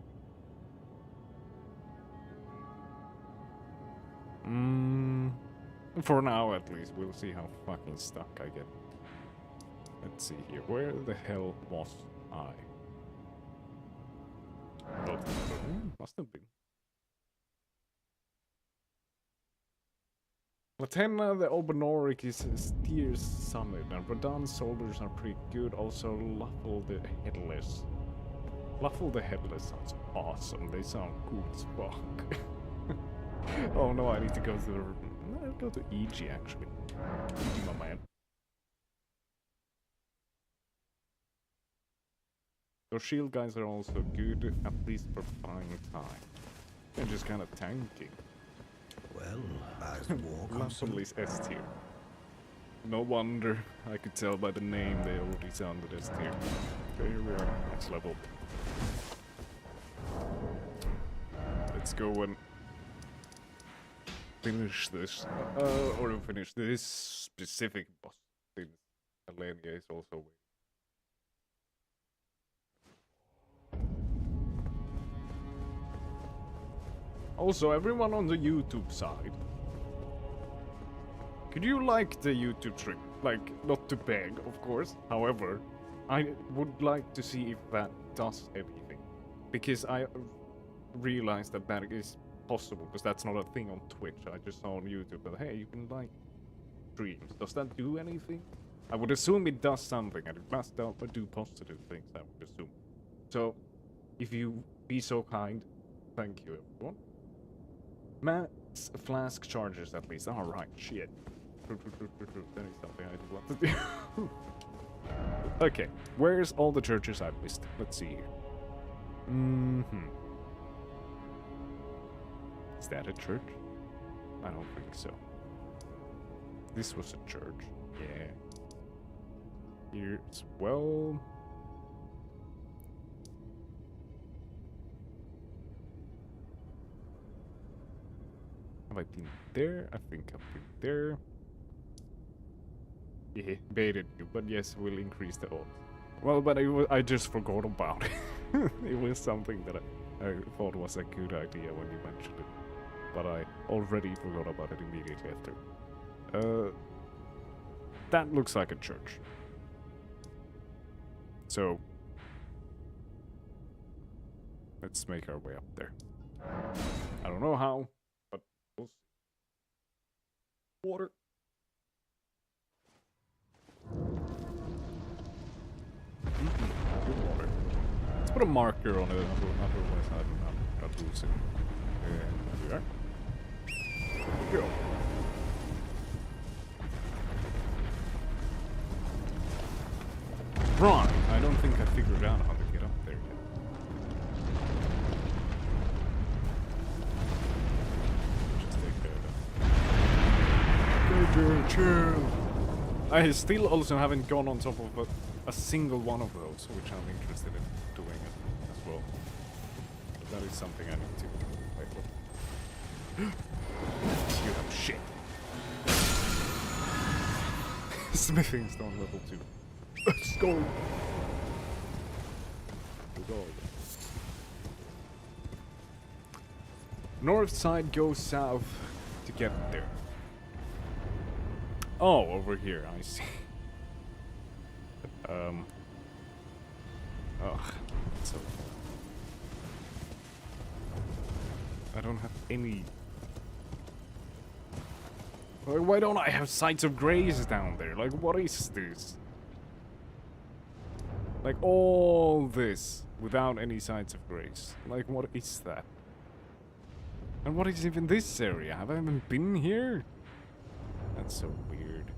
For now at least, we'll see how fucking stuck I get. Let's see here, where the hell was I? Oh, must have been. Latenna, the Obanoric is Steer's summit, and Radan's soldiers are pretty good. Also, Luffle the Headless. Luffle the Headless sounds awesome. They sound cool as fuck. Oh no, I need to go to the... I'll go to EG actually. EG, my man. Those shield guys are also good, at least for buying time. They're just kind of tanking. Well, as war comes Luffle is S tier. No wonder, I could tell by the name they already sounded S tier. Okay, here we are, next level. Let's go and finish this, or finish this specific boss, since Alenia is also waiting. Also, everyone on the YouTube side, could you like the YouTube stream? Like, not to beg, of course. However, I would like to see if that does anything. Because I realized that that is possible, because that's not a thing on Twitch. I just saw on YouTube that, hey, you can like streams. Does that do anything? I would assume it does something, and it must do positive things, I would assume. So, if you be so kind, thank you, everyone. Matt's flask charges at least. Alright, shit. That is something I do want to do. Okay, where's all the churches I've missed? Let's see here. Is that a church? I don't think so. This was a church. Yeah. Here's, well... Have I been there? I think I've been there. Yeah, baited you, but yes, we'll increase the odds. Well, but I just forgot about it. It was something that I thought was a good idea when you mentioned it. But I already forgot about it immediately after. That looks like a church. So, let's make our way up there. I don't know how, but we'll see. Water. Good water. put a marker on it, otherwise I'm not losing. There we are. Here we go. Right, I don't think I figured out how to get up there yet. Just take that. Chill. I still also haven't gone on top of a single one of those, which I'm interested in doing it as well. But that is something I need to wait for. You have shit. Smithing stone level 2. Let's go. Let's go. North side goes south to get there. Oh, over here, I see. Ugh, so I don't have any. Why don't I have sights of grace down there? Like, what is this? Like, all this without any sights of grace. Like, what is that? And what is even this area? Have I even been here? That's so weird.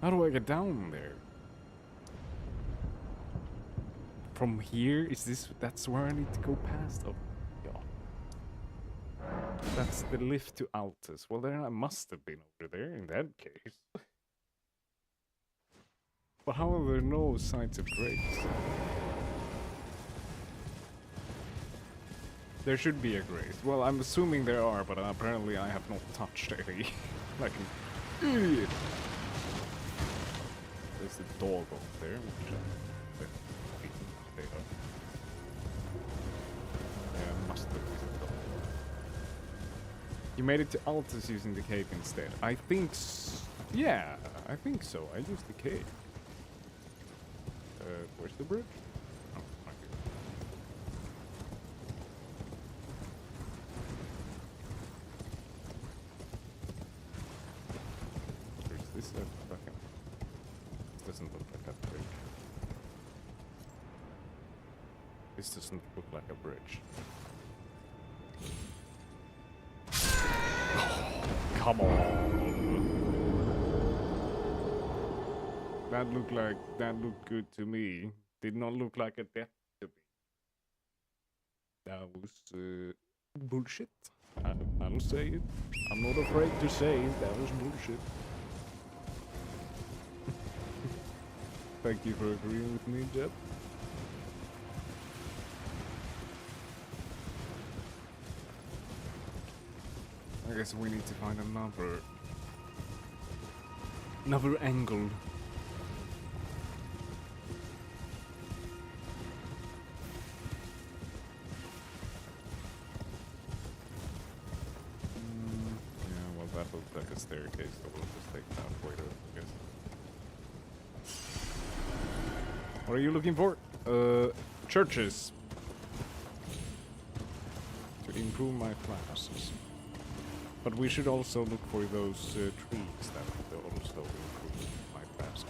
How do I get down there? From here? Is this... That's where I need to go past? Oh, yeah. That's the lift to Altus. Well, then I must have been over there in that case. But how are there no signs of grace? There should be a grace. Well, I'm assuming there are, but apparently I have not touched any. Like an idiot. There's the dog over there, which yeah, must have been the dog. You made it to Altus using the cave instead. I think yeah, I think so. I used the cave. Where's the bridge? Oh, right here. Is this a fucking... This doesn't look like a bridge. This doesn't look like a bridge. Come on! That looked good to me. Did not look like a death to me. That was bullshit. I'll say it. I'm not afraid to say it. That was bullshit. Thank you for agreeing with me, Jeb. I guess we need to find another angle. Yeah, well, that looks like a staircase, so we'll just take that later, I guess. What are you looking for? Churches. To improve my classes. But we should also look for those trees that will also improve my flask.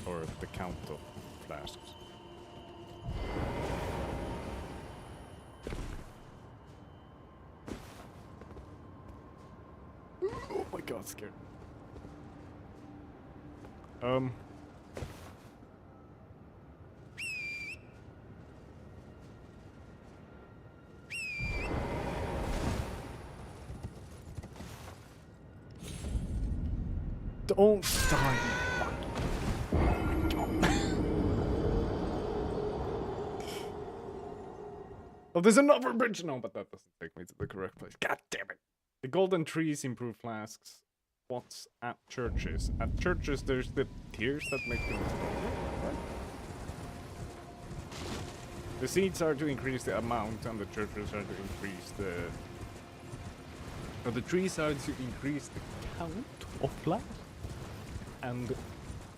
Or the count of flasks. Oh my god, scared. Don't die, you Oh, there's another bridge! No, but that doesn't take me to the correct place. God damn it! The golden trees improve flasks. What's at churches? At churches, there's the tears that make them stronger, right? The seeds are to increase the amount, and the churches are to increase the... the trees are to increase the count of flasks. And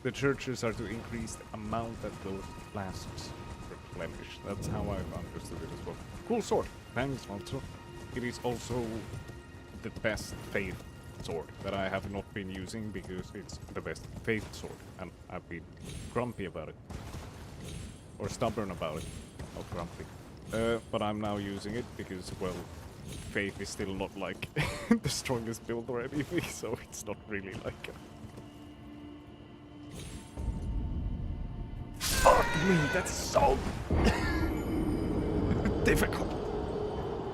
the churches are to increase the amount that those flasks replenish. That's how I've understood it as well. Cool sword. Thanks, Monster. It is also the best faith sword that I have not been using because it's the best faith sword. And I've been grumpy about it. or stubborn about it. Not grumpy. But I'm now using it because, well, Faith is still not like the strongest build or anything, so it's not really like Fuck me, that's so difficult.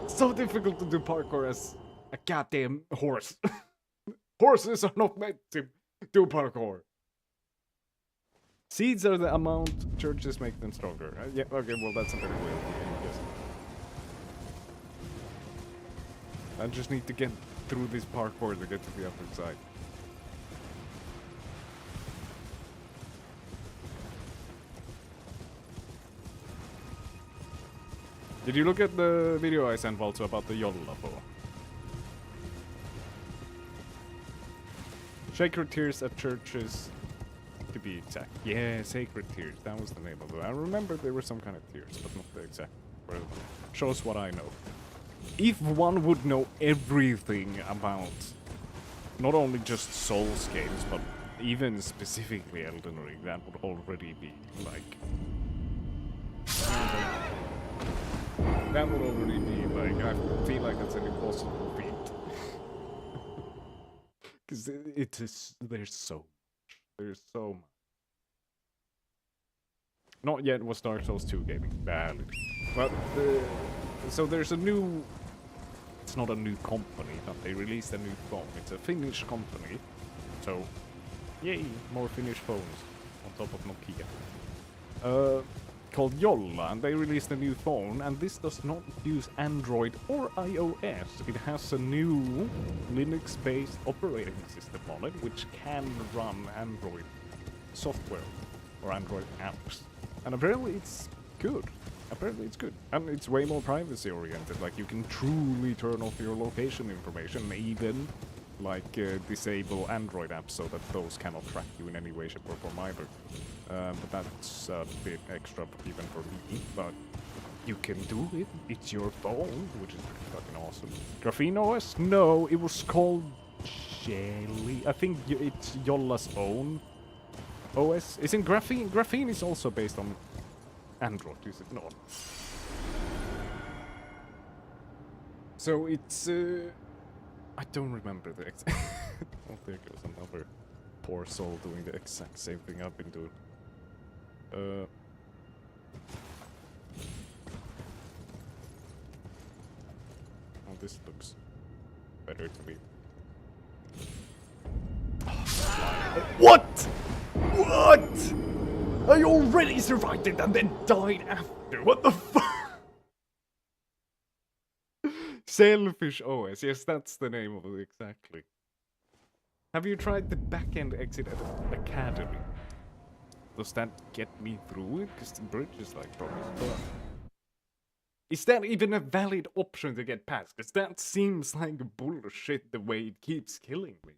So difficult to do parkour as a goddamn horse. Horses are not meant to do parkour. Seeds are the amount churches make them stronger. Yeah, okay, well that's a better way of doing it, yes. I just need to get through this parkour to get to the upper side. Did you look at the video I sent Valto about the Yolla bow? Sacred Tears at churches, to be exact. Yeah, Sacred Tears, that was the name of it. I remember there were some kind of tears, but not the exact. Well, shows what I know. If one would know everything about not only just Souls games, but even specifically Elden Ring, that would already be like... That would already be like, I feel like that's an impossible feat. Because it is, there's so much. Not yet was Dark Souls 2 gaming bad. But, so there's a new, it's not a new company, but they released a new phone. It's a Finnish company. So, yay, more Finnish phones on top of Nokia. Called Yolla, and they released a new phone, and this does not use Android or iOS. It has a new Linux-based operating system on it, which can run Android software or Android apps. And apparently it's good. And it's way more privacy-oriented. Like, you can truly turn off your location information, even like disable Android apps so that those cannot track you in any way, shape, or form either. But that's a bit extra even for me, but you can do it. It's your phone, which is pretty fucking awesome. Graphene OS? No, it was called Jelly. I think it's Yolla's own OS. Isn't Graphene? Graphene is also based on Android, is it not? So it's, I don't remember the exact... Oh, there goes another poor soul doing the exact same thing I've been doing. Oh, this looks better to me. What? What? I already survived it and then died after. What the fuck? Selfish OS. Yes, that's the name of it exactly. Have you tried the back-end exit at the Academy? Does that get me through it? Because the bridge is like probably stuck. Is that even a valid option to get past? Because that seems like bullshit the way it keeps killing me.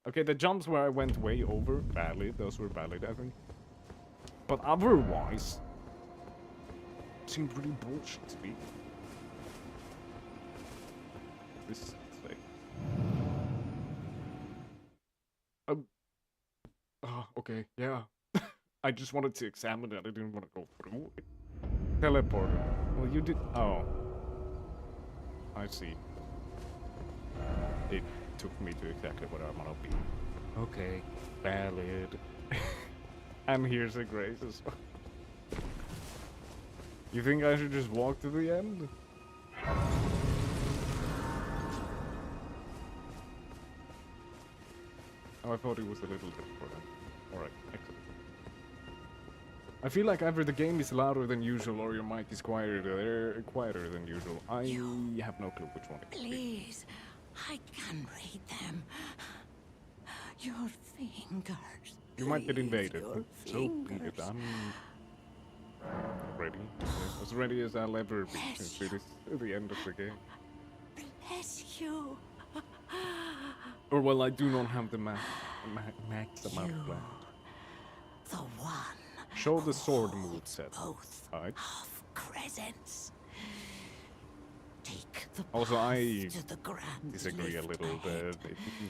Okay, the jumps where I went way over, valid. Those were valid, I think. But otherwise, it seemed pretty bullshit to me. This is like... okay, yeah. I just wanted to examine it, I didn't want to go through it. Teleporter. Well, you did... Oh. I see. It took me to exactly where I want to be. Okay. Valid. And here's a grace as well. You think I should just walk to the end? Oh, I thought it was a little bit for them. Alright, excellent. I feel like either the game is louder than usual or your mic is quieter than usual. I have no clue which one it is. Please, I can read them. Your fingers. You might get invaded. Your So be it. I'm ready. As ready as I'll ever be since it is the end of the game. Bless you. Or well, I do not have the max amount of land. The one. Show the sword move set. Both Alright. half crescents. Take the Also, I path to the grand disagree a lift little. ahead.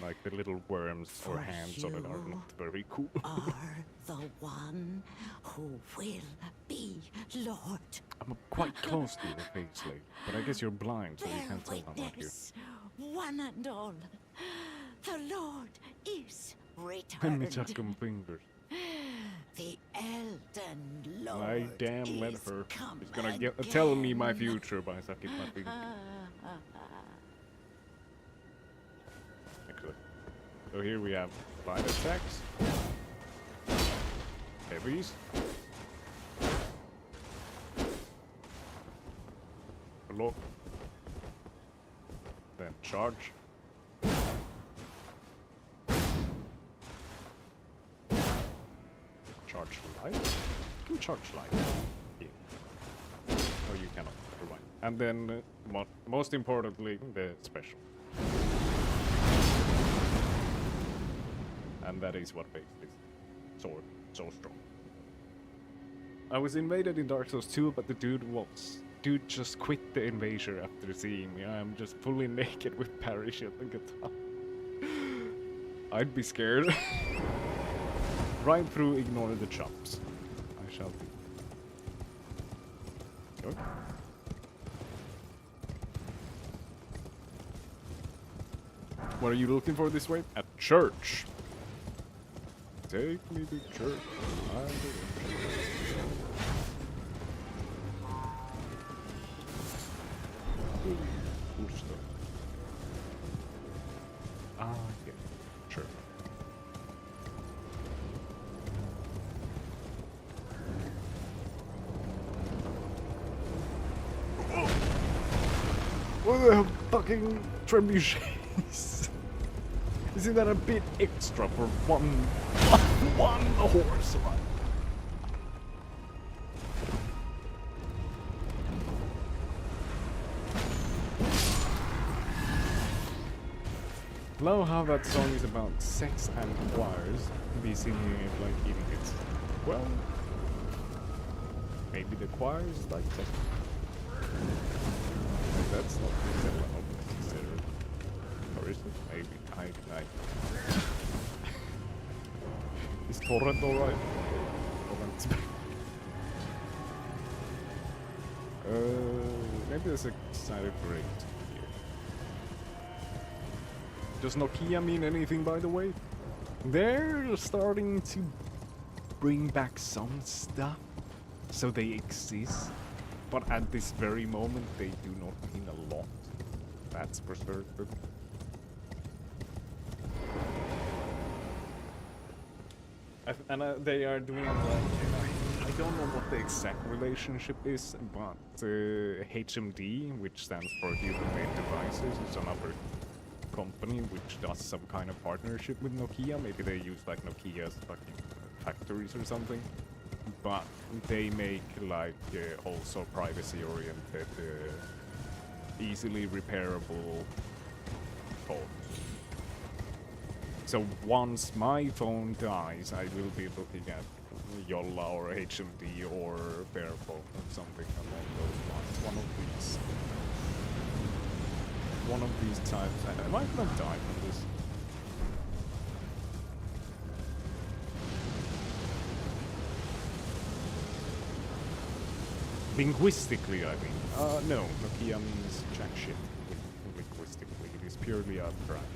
Like the little worms or For hands on it are you not very cool. Are the one who will be Lord. I'm quite close to the face lady, but I guess you're blind, so you Bear can't tell I'm not here. witness, one and all. The Lord is Let me returned. chuck them fingers. The Elden Lord I damn let is her. come She's gonna tell me my again. future by sucking my fingers. Excellent. So here we have light attacks, heavies, hello, then charge, charge light. You can charge light. Yeah. Oh, you cannot. Never mind. And then, most importantly, the special. And that is what makes this sword so strong. I was invaded in Dark Souls 2, but the dude just quit the invasion after seeing me. I'm just fully naked with parachute and guitar. I'd be scared. Right through, ignore the chops. I shall do. Go. What are you looking for this way? A church. Take me to church. I'm the cool stuff. Ah, yeah. Sure. What the fucking trebuchets? Isn't that a bit extra for one horse ride? Love how that song is about sex and choirs. Be singing it like eating it. Well, maybe the choirs like sex. That's not considered. Or is it? Maybe. I Is Torrent alright? Torrent's back. Maybe there's a side break here. Does Nokia mean anything, by the way? They're starting to bring back some stuff, so they exist. But at this very moment, they do not mean a lot. That's for certain. They are doing like, I don't know what the exact relationship is, but HMD, which stands for Human-Made Devices, is another company which does some kind of partnership with Nokia. Maybe they use like Nokia's fucking factories or something. But they make like also privacy-oriented, easily repairable phones. So once my phone dies, I will be looking at Yolla or HMD or Fairphone or something along those lines. One of these times. Am I gonna die from this? Linguistically, I mean. No, Nokia means jack shit. Linguistically, it is purely a brand.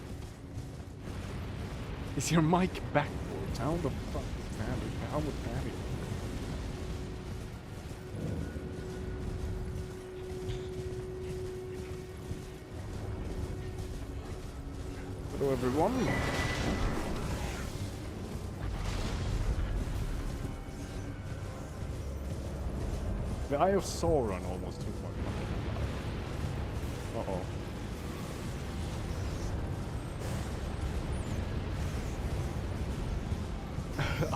Is your mic backwards? How the fuck is that? How would that be? Hello, everyone. The Eye of Sauron almost took my life. Uh-oh.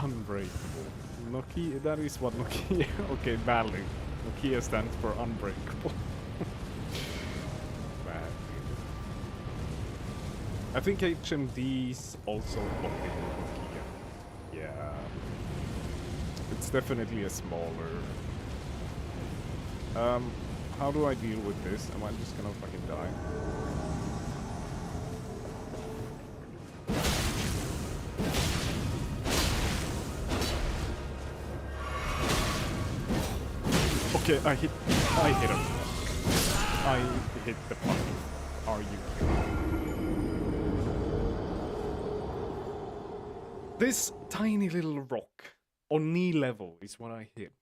Unbreakable. Nokia, that is what Nokia... Okay, badly. Nokia stands for unbreakable. Bad. I think HMD's also copying Nokia. Yeah. It's definitely a smaller... how do I deal with this? Am I just gonna fucking die? Okay, I hit him. I hit the fuck. Are you kidding? This tiny little rock on knee level is what I hit.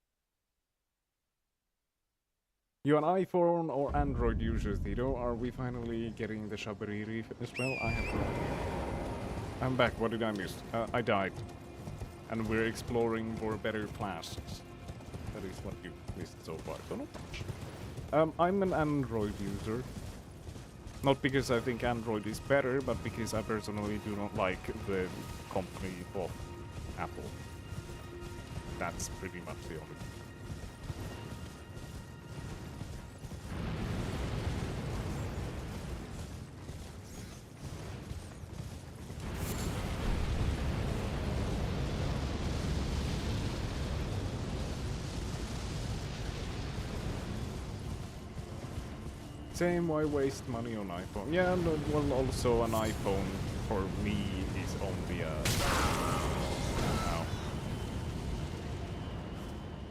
You an iPhone or Android user, Tito? Are we finally getting the Shabariri as well? I have no idea. I'm back. What did I miss? I died. And we're exploring for better classes. That is what you missed so far. So not much. I'm an Android user. Not because I think Android is better, but because I personally do not like the company of Apple. That's pretty much the only. Same, why waste money on iPhone? Yeah, no, well, also an iPhone for me is only a... Ow.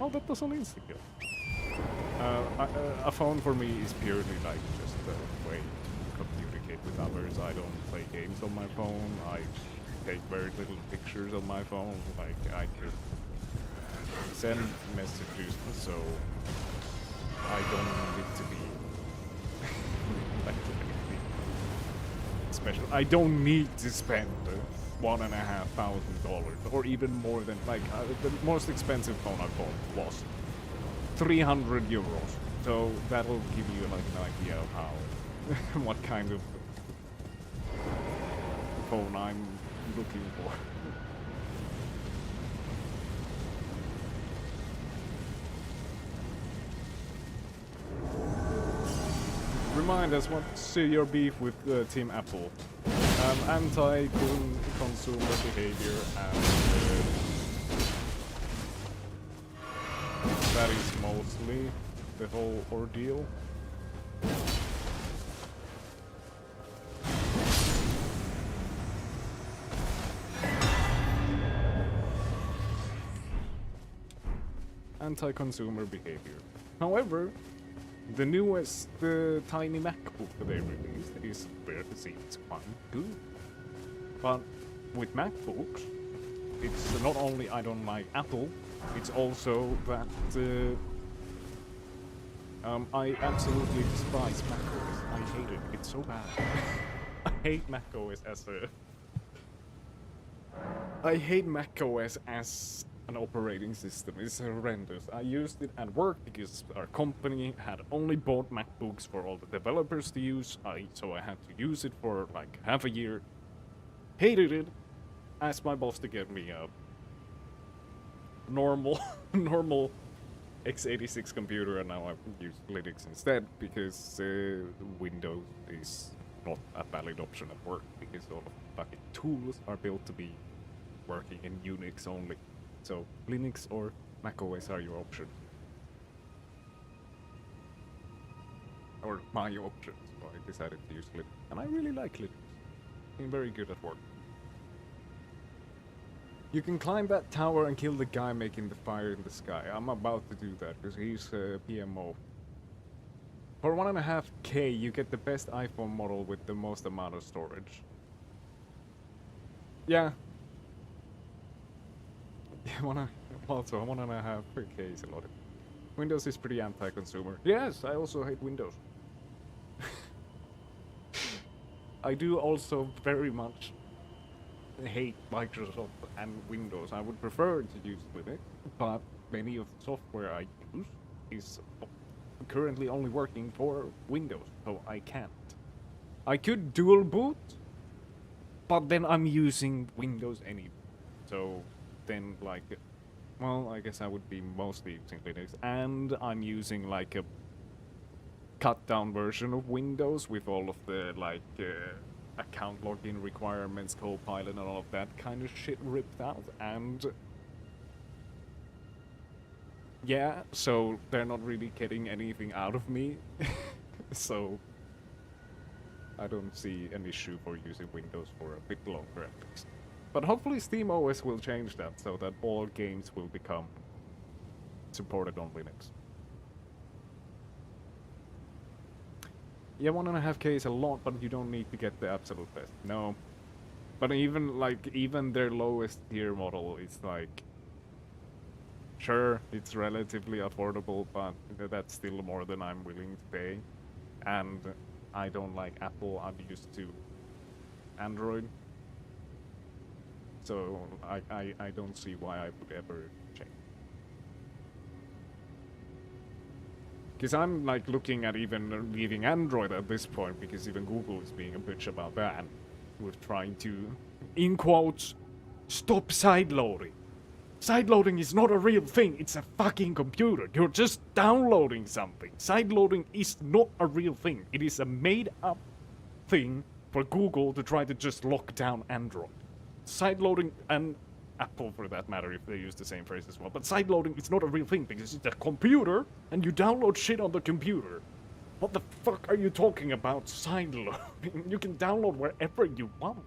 Oh, that was on Instagram. A phone for me is purely like just a way to communicate with others. I don't play games on my phone. I take very little pictures on my phone. Like, I could send messages, so I don't need it to be special. I don't need to spend $1,500 or even more than like the most expensive phone I bought was 300 euros. So that'll give you like an idea of how what kind of phone I'm looking for. Remind us, what's your beef with Team Apple? Anti-consumer behavior, and that is mostly the whole ordeal. Anti-consumer behavior. However, the newest tiny MacBook that they released is where it seems quite good. But with MacBooks, it's not only I don't like Apple, it's also that I absolutely despise macOS. I hate it. It's so bad. I hate macOS as a... I hate macOS as an operating system. It's horrendous. I used it at work because our company had only bought MacBooks for all the developers to use, so I had to use it for like half a year. Hated it. Asked my boss to get me a normal x86 computer, and now I use Linux instead because Windows is not a valid option at work because all of the fucking tools are built to be working in Unix only. So Linux or macOS are your options. Or my options, so I decided to use Linux. And I really like Linux. I'm very good at work. You can climb that tower and kill the guy making the fire in the sky. I'm about to do that because he's PMO. For 1.5K, you get the best iPhone model with the most amount of storage. Yeah. Also, 1.5K is a lot. Windows is pretty anti-consumer. Yes, I also hate Windows. I do also very much hate Microsoft and Windows. I would prefer to use Linux, but many of the software I use is currently only working for Windows, so I can't. I could dual boot, but then I'm using Windows anyway. So then, like, well, I guess I would be mostly using Linux, and I'm using like a cut down version of Windows with all of the like account login requirements, Copilot, and all of that kind of shit ripped out. And yeah, so they're not really getting anything out of me. So I don't see an issue for using Windows for a bit longer at least. But hopefully SteamOS will change that so that all games will become supported on Linux. Yeah, 1.5K is a lot, but you don't need to get the absolute best. No. But even their lowest tier model is like, sure, it's relatively affordable, but that's still more than I'm willing to pay. And I don't like Apple. I'm used to Android. So I don't see why I would ever change. Because I'm like looking at even leaving Android at this point, because even Google is being a bitch about that. With trying to, in quotes, stop sideloading. Sideloading is not a real thing, it's a fucking computer. You're just downloading something. Sideloading is not a real thing. It is a made up thing for Google to try to just lock down Android. Sideloading, and Apple for that matter, if they use the same phrase as well. But sideloading is not a real thing because it's a computer and you download shit on the computer. What the fuck are you talking about sideloading? You can download wherever you want.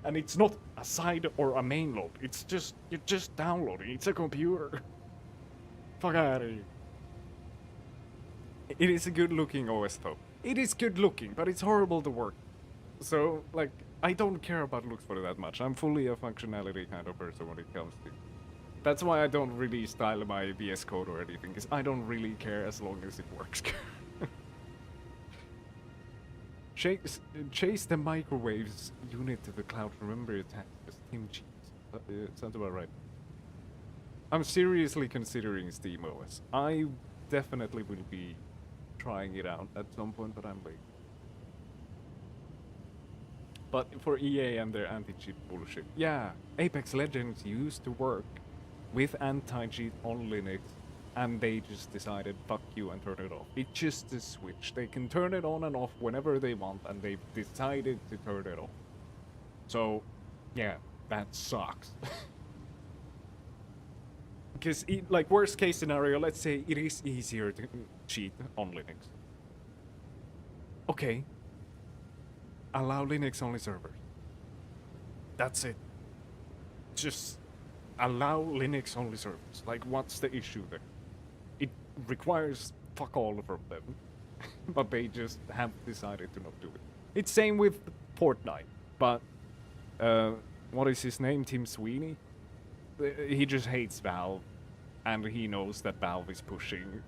And it's not a side or a main load. It's just, you're just downloading. It's a computer. Fuck out of here. It is a good looking OS though. It is good looking, but it's horrible to work. So, like, I don't care about looks for that much. I'm fully a functionality kind of person when it comes to. That's why I don't really style my VS Code or anything, because I don't really care as long as it works. Chase the microwaves unit to the cloud. Remember it has Steam cheese. Sounds about right. I'm seriously considering SteamOS. I definitely will be trying it out at some point, but I'm late. But for EA and their anti-cheat bullshit, yeah, Apex Legends used to work with anti-cheat on Linux, and they just decided, fuck you, and turn it off. It's just a switch. They can turn it on and off whenever they want, and they've decided to turn it off. So, yeah, that sucks. Because, like, worst case scenario, let's say it is easier to cheat on Linux. Okay. Allow Linux-only servers. That's it. Just allow Linux-only servers. Like, what's the issue there? It requires fuck all from them. But they just have decided to not do it. It's same with Fortnite. But, what is his name? Tim Sweeney? He just hates Valve. And he knows that Valve is pushing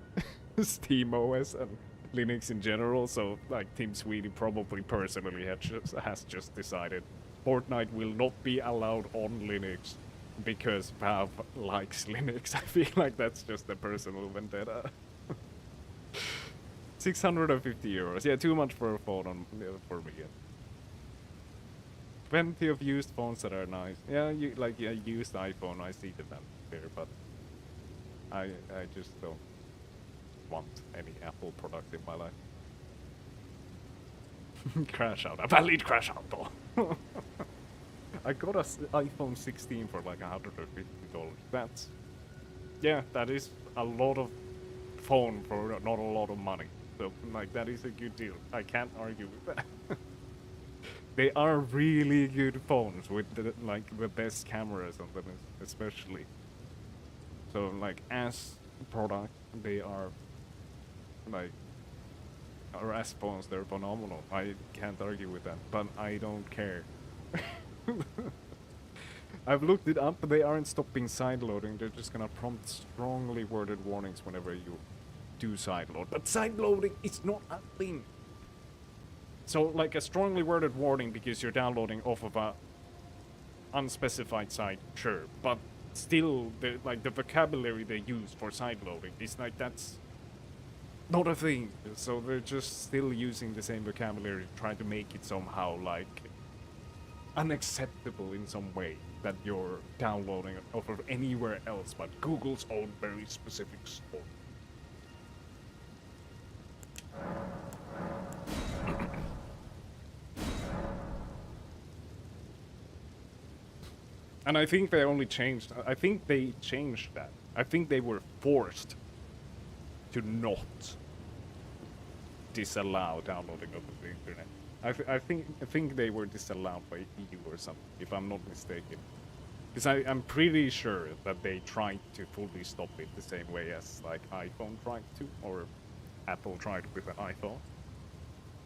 SteamOS and Linux in general, so like Tim Sweeney probably personally has just decided Fortnite will not be allowed on Linux because Valve likes Linux. I feel like that's just a personal vendetta. 650 euros. Yeah, too much for a phone for me. Plenty of used phones that are nice. Yeah, used iPhone, I see them there, but I just don't want any Apple product in my life. Crash out. A valid crash out though. I got a iPhone 16 for like $150. That's, yeah, that is a lot of phone for not a lot of money. So like that is a good deal. I can't argue with that. They are really good phones with the best cameras on them, especially. So like as product, they are like, or as phones, they're phenomenal. I can't argue with that, but I don't care. I've looked it up, but they aren't stopping sideloading. They're just gonna prompt strongly worded warnings whenever you do sideload. But sideloading is not a thing. So like a strongly worded warning because you're downloading off of a unspecified site, sure, but still the vocabulary they use for sideloading is like, that's not a thing. So they're just still using the same vocabulary, trying to make it somehow like unacceptable in some way that you're downloading off of anywhere else but Google's own very specific store. And I think they changed that. I think they were forced to not disallow downloading over the internet. I think they were disallowed by EU or something, if I'm not mistaken. Because I'm pretty sure that they tried to fully stop it the same way as like iPhone tried to, or Apple tried with the iPhone.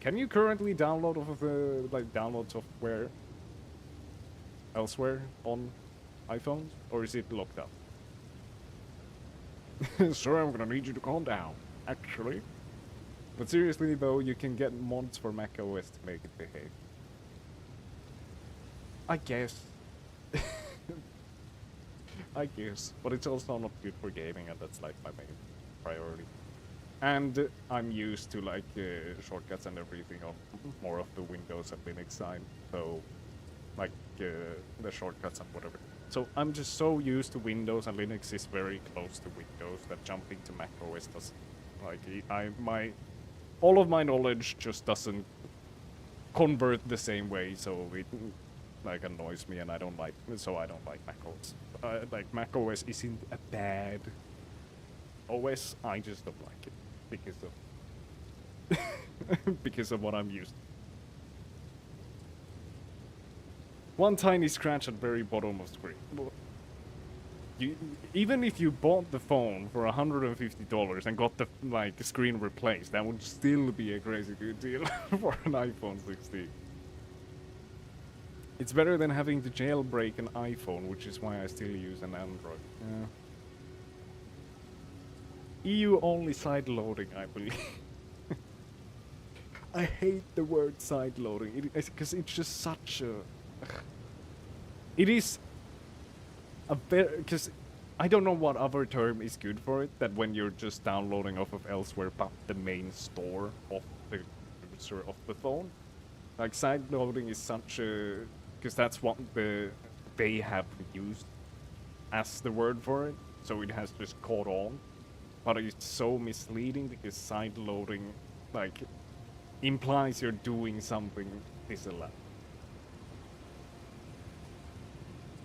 Can you currently download off of the download software elsewhere on iPhones, or is it locked up? Sir, I'm gonna need you to calm down, actually. But seriously though, you can get mods for macOS to make it behave. I guess. I guess. But it's also not good for gaming, and that's like my main priority. And I'm used to like shortcuts and everything on more of the Windows and Linux side. So like the shortcuts and whatever. So I'm just so used to Windows, and Linux is very close to Windows, that jumping to Mac OS doesn't, like, all of my knowledge just doesn't convert the same way, so it like annoys me, and I don't like Mac OS. Like Mac OS isn't a bad OS, I just don't like it because of because of what I'm used to. One tiny scratch at very bottom of screen. Even if you bought the phone for $150 and got the screen replaced, that would still be a crazy good deal for an iPhone 16. It's better than having to jailbreak an iPhone, which is why I still use an Android. Yeah. EU only side loading, I believe. I hate the word side loading because it's just such a. It is a very, because I don't know what other term is good for it, that when you're just downloading off of elsewhere but the main store of the user of the phone. Like side loading is such a, because that's what they have used as the word for it, so it has just caught on. But it's so misleading because side loading like implies you're doing something disallowed.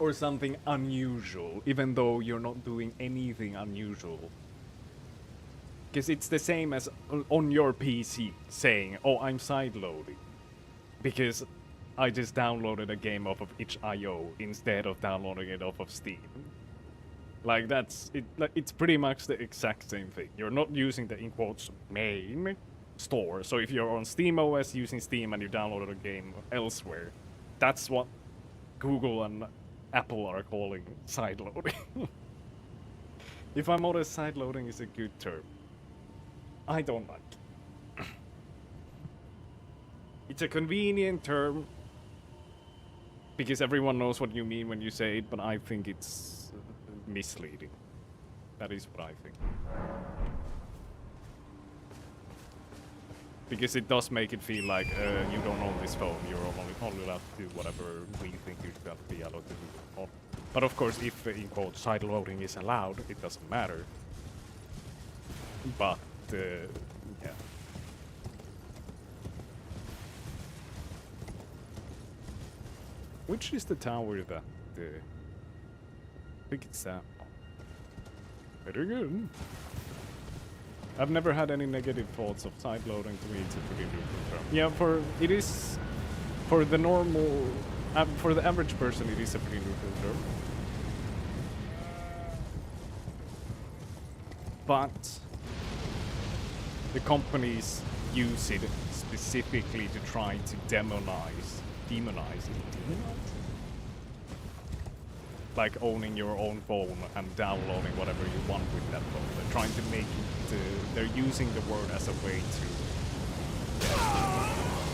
Or something unusual, even though you're not doing anything unusual. Because it's the same as on your PC saying, oh, I'm sideloading. Because I just downloaded a game off of itch.io instead of downloading it off of Steam. Like, that's it. Like, it's pretty much the exact same thing. You're not using the, in quotes, main store. So if you're on SteamOS using Steam and you downloaded a game elsewhere, that's what Google and Apple are calling sideloading. If I'm honest, sideloading is a good term. I don't like it. It's a convenient term because everyone knows what you mean when you say it, but I think it's misleading. That is what I think. Because it does make it feel like you don't own this phone, you're only allowed to do whatever we think you should be allowed to do. But of course, if in quote sideloading is allowed, it doesn't matter. But yeah. Which is the tower that I think it's that. Very good. I've never had any negative thoughts of sideloading. To me, it's a pretty neutral term. Yeah, it is for the normal, for the average person, it is a pretty neutral term. But the companies use it specifically to try to demonize like owning your own phone and downloading whatever you want with that phone. They're trying to make it, they're using the word as a way to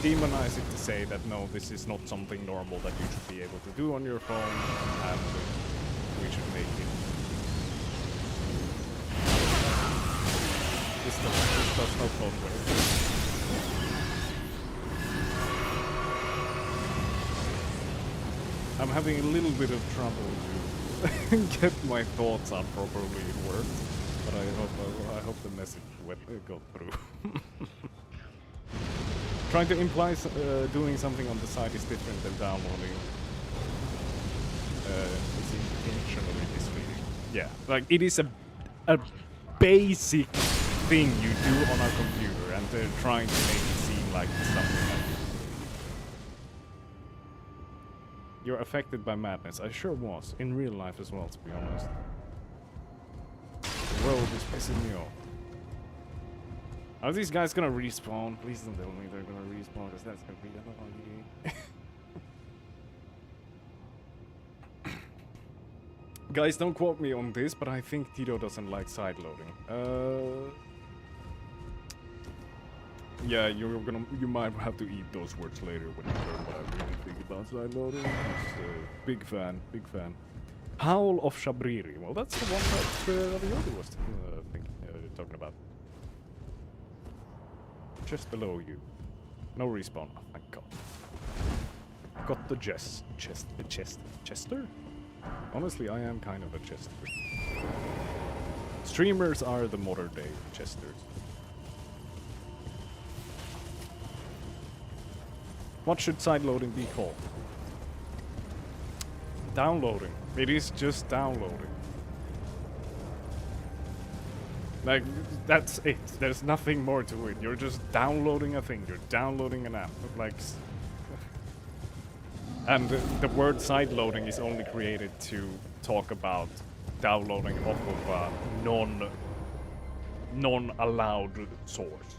demonize it, to say that no, this is not something normal that you should be able to do on your phone, and we should make it. This does not both ways. I'm having a little bit of trouble to get my thoughts out properly in words, but I hope the message got through. Trying to imply doing something on the side is different than downloading. It's intentionally misleading. Yeah, like it is a basic thing you do on a computer, and they're trying to make it seem like it's something like. You're affected by madness. I sure was. In real life as well, to be honest. The world is pissing me off. Are these guys gonna respawn? Please don't tell me they're gonna respawn, because that's gonna be annoying. Guys, don't quote me on this, but I think Tito doesn't like sideloading. Yeah, you might have to eat those words later when you learn what I really think about sideloading. Just, big fan, big fan. Howl of Shabriri. Well, that's the one that the other was talking about. Just below you. No respawn. Oh my god. Got the Chester? Honestly, I am kind of a Chester. Streamers are the modern day Chesters. What should sideloading be called? Downloading. It is just downloading. Like, that's it. There's nothing more to it. You're just downloading a thing. You're downloading an app. Like, and the word sideloading is only created to talk about downloading off of a non-allowed source.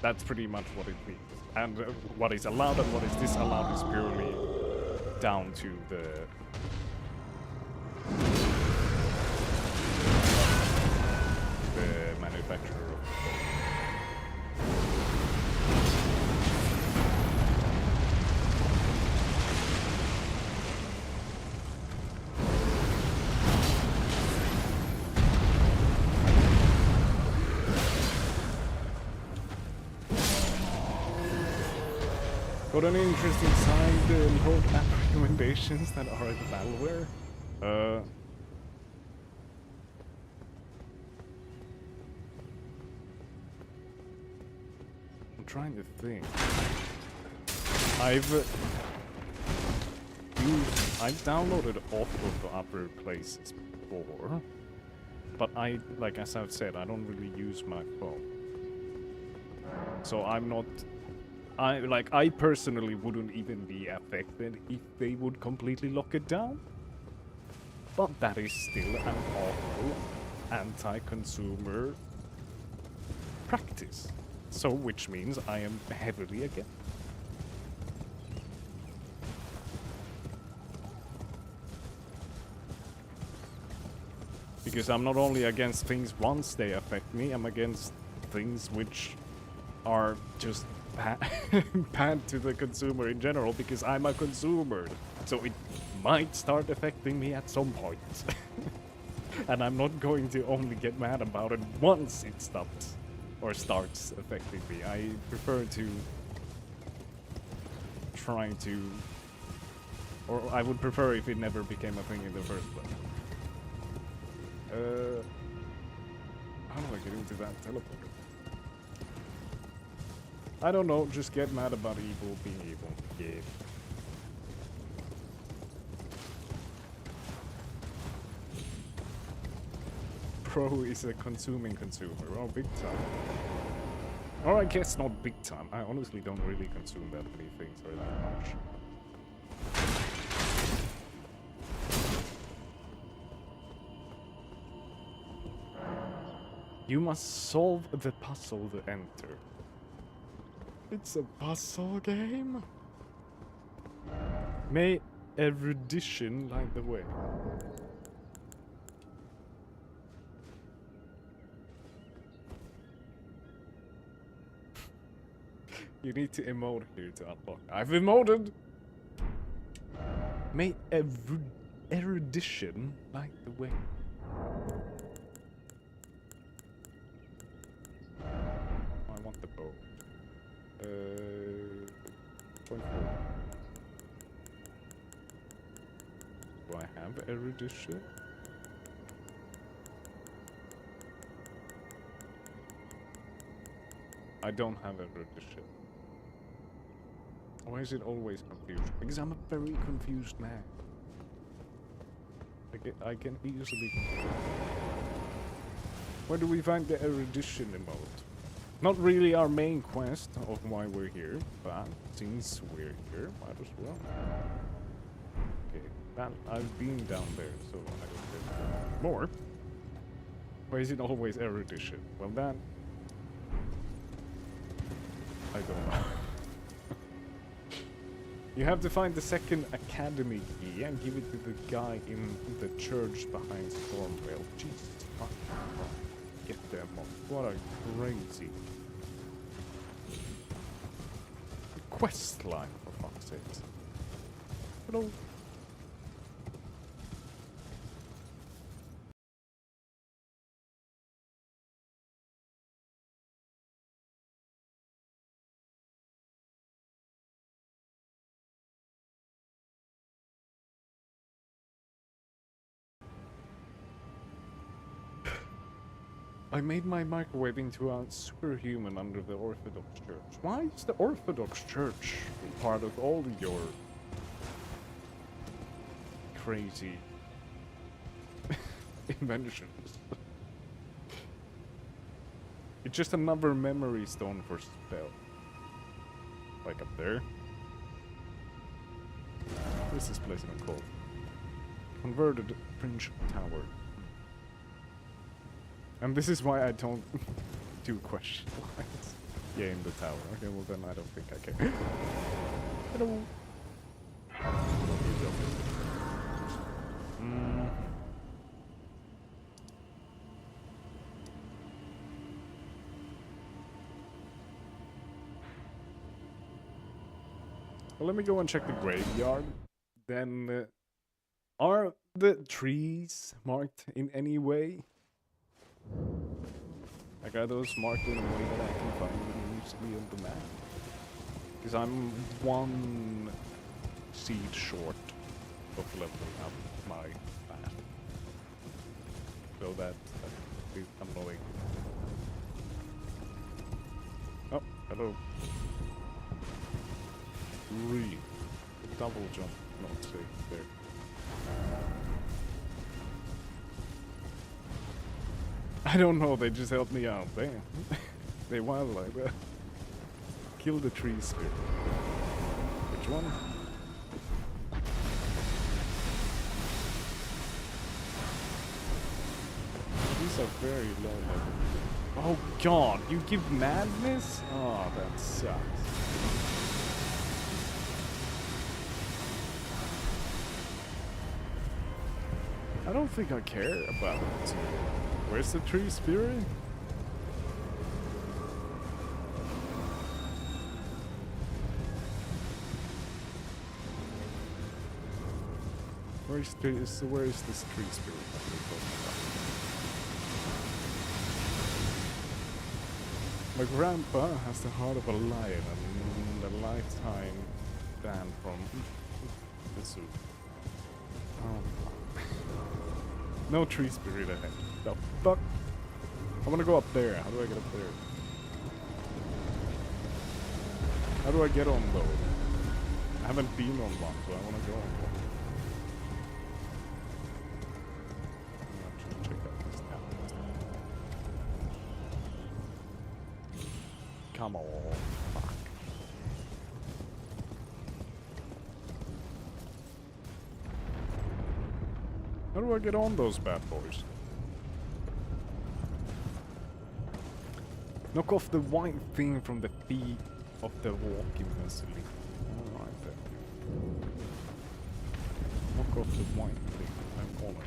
That's pretty much what it means. And what is allowed and what is disallowed is purely down to the manufacturer of the phone. Got any interesting side load app recommendations that are in malware? I'm trying to think. I've downloaded off of other places before, but like as I've said, I don't really use my phone, so I'm not. I personally wouldn't even be affected if they would completely lock it down. But that is still an awful anti-consumer practice. So, which means I am heavily against. Because I'm not only against things once they affect me, I'm against things which are just bad to the consumer in general, because I'm a consumer. So it might start affecting me at some point. And I'm not going to only get mad about it once it stops or starts affecting me. I prefer to try to, or I would prefer if it never became a thing in the first place. How do I get into that teleporter? I don't know, just get mad about evil being evil. Yeah. Pro is a consuming consumer. Oh, big time. Or I guess not big time. I honestly don't really consume that many things or that much. You must solve the puzzle to enter. It's a puzzle game? May erudition light the way. You need to emote here to unlock. I've emoted! May erudition light the way. I want the bow. 0.4. Do I have erudition? I don't have erudition. Why is it always confused? Because I'm a very confused man. I can easily... Where do we find the erudition emote? Not really our main quest of why we're here, but since we're here, might as well. Okay, I've been down there, so I don't get more. Why is it always erudition? Well, that... I don't know. You have to find the second academy key and give it to the guy in the church behind Stormvale. Jesus fucking Christ. Get them up. What a crazy quest line, for fuck's sake. Hello. I made my microwave into a superhuman under the Orthodox Church. Why is the Orthodox Church part of all your crazy inventions? It's just another memory stone for spell. Like up there. What is this place even called? Converted Fringe Tower. And this is why I don't do question lines. Yeah, in the tower. Okay, well then I don't think I can. Hello. Well, let me go and check the graveyard. Then, are the trees marked in any way? Like, are those marked in a way that I can find them easily on the map? Because I'm one seed short of leveling up my path. So that is annoying. Oh, hello. Really? Double jump, not safe there. I don't know, they just helped me out. Damn. They wild like that. Kill the tree spirit. Which one? These are very low level. Oh god, you give madness? Oh, that sucks. I don't think I care about it. Where's the tree spirit? Where is this tree spirit that we're talking about? My grandpa has the heart of a lion and a lifetime ban from the zoo. Oh. No tree spirit ahead. The fuck? I wanna go up there. How do I get up there? How do I get on though? I haven't been on one, so I wanna go on one. I'm actually check out this town. Come on. Fuck. How do I get on those bad boys? Knock off the white thing from the feet of the walking immensely. Alright then. Knock off the white thing. I'm on it.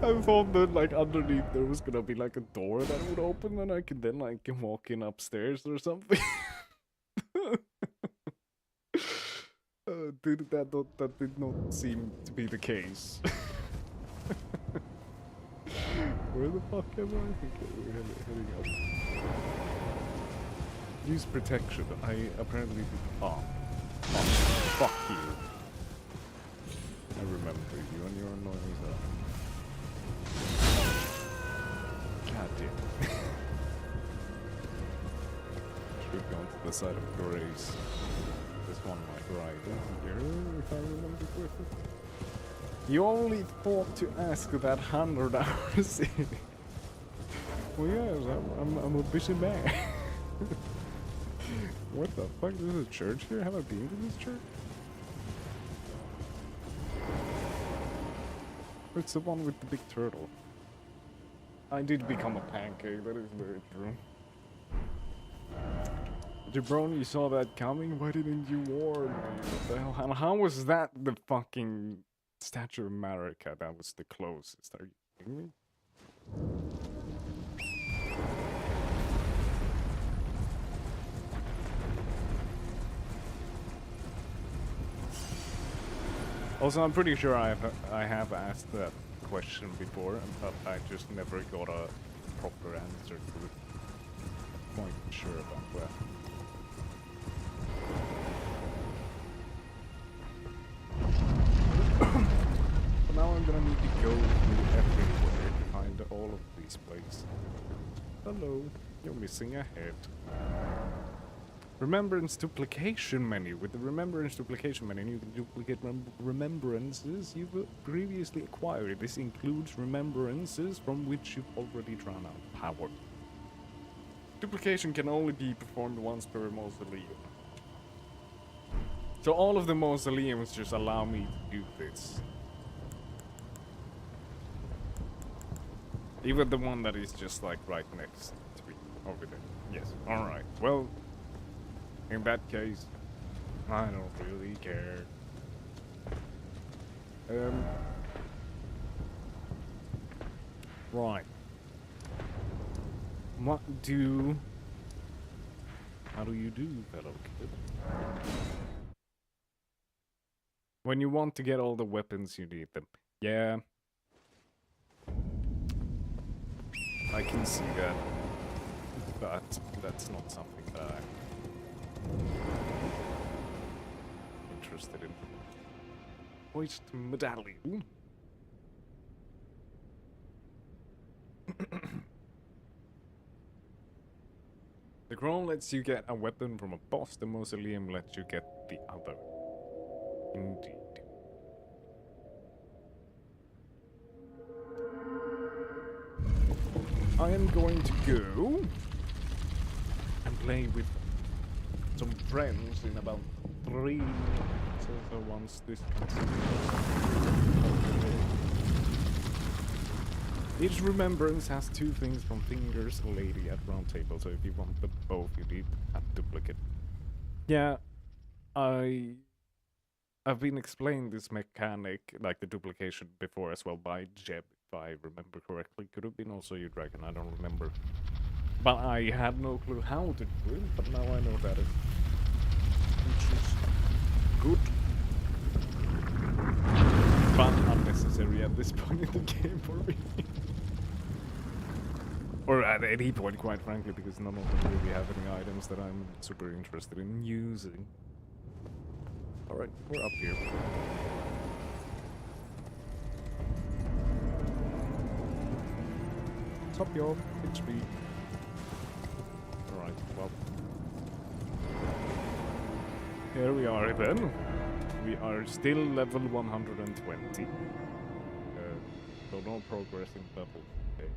I thought that like underneath there was gonna be like a door that would open and I could then like walk in upstairs or something. That did not seem to be the case. Where the fuck am I? Okay, we're heading up. Use protection. I apparently did. Oh. Fuck you. I remember you and your annoying self. God damn. Should have gone to the side of grace. This one might ride here, if I remember correctly. You only thought to ask that 100 hours in. Well, yes, I'm a busy man. What the fuck? There's a church here? Have I been to this church? It's the one with the big turtle. I did become a pancake, that is very true. Jabroni, you saw that coming? Why didn't you warn me? What the hell? And how was that the fucking Statue of America? That was the closest. Are you kidding me? Also, I'm pretty sure I have asked that question before, but I just never got a proper answer to it. Quite sure about that. But now I'm gonna need to go through everywhere to find all of these places. Hello, you're missing a head. Remembrance duplication menu. With the remembrance duplication menu, you can duplicate remembrances you've previously acquired. This includes remembrances from which you've already drawn out power. Duplication can only be performed once per mausoleum. So all of the mausoleums just allow me to do this. Even the one that is just like right next to me over there. Yes, alright. Well, in that case, I don't really care. Right. How do you do, fellow kid? When you want to get all the weapons, you need them. Yeah. I can see that. But that's not something that I'm interested in. Hoist medallion. The crown lets you get a weapon from a boss, the mausoleum lets you get the other. Indeed. I am going to go and play with some friends in about 3 minutes. So once this each remembrance has 2 things from Fingers Lady at Round Table, so if you want them both, you need a duplicate. Yeah, I've been explained this mechanic, like the duplication, before as well by Jeb, if I remember correctly. Could have been also you, Dragon, I don't remember. But I had no clue how to do it, but now I know that which is good. But unnecessary at this point in the game for me. Or at any point, quite frankly, because none of them really have any items that I'm super interested in using. Alright, we're up here. What's up, y'all? HP. Alright, well. Here we are then. We are still level 120. So no progress in level. Okay.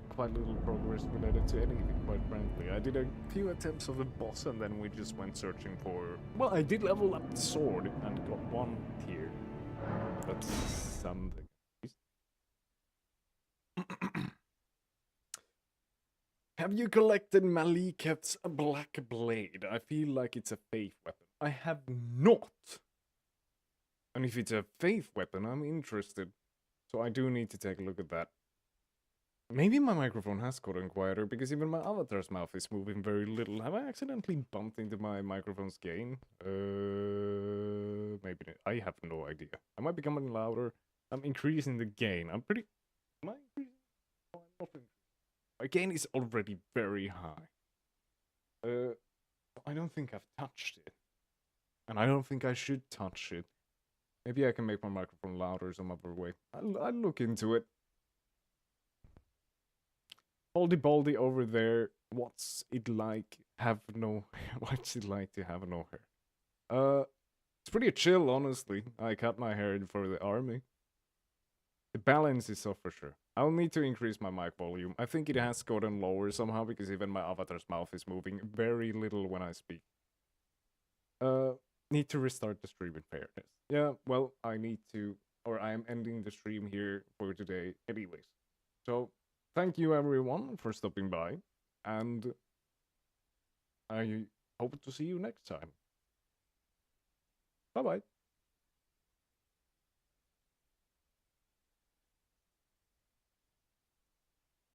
Quite little progress related to anything, quite frankly. I did a few attempts of the boss and then we just went searching for... Well, I did level up the sword and got 1 tier. That's something. Have you collected Maliketh's Black Blade? I feel like it's a faith weapon. I have not. And if it's a faith weapon, I'm interested. So I do need to take a look at that. Maybe my microphone has gotten quieter because even my avatar's mouth is moving very little. Have I accidentally bumped into my microphone's gain? Maybe not. I have no idea. Am I becoming louder? I'm increasing the gain. I'm pretty... Am I increasing? No, I'm not increasing. My gain is already very high. I don't think I've touched it. And I don't think I should touch it. Maybe I can make my microphone louder some other way. I'll look into it. Baldy Baldy over there. What's it like? Have no. What's it like to have no hair? It's pretty chill, honestly. I cut my hair for the army. The balance is off for sure. I'll need to increase my mic volume. I think it has gotten lower somehow because even my avatar's mouth is moving very little when I speak. Need to restart the stream in fairness. Yeah, well, I need to, or I am ending the stream here for today anyways. So, thank you everyone for stopping by, and I hope to see you next time. Bye-bye.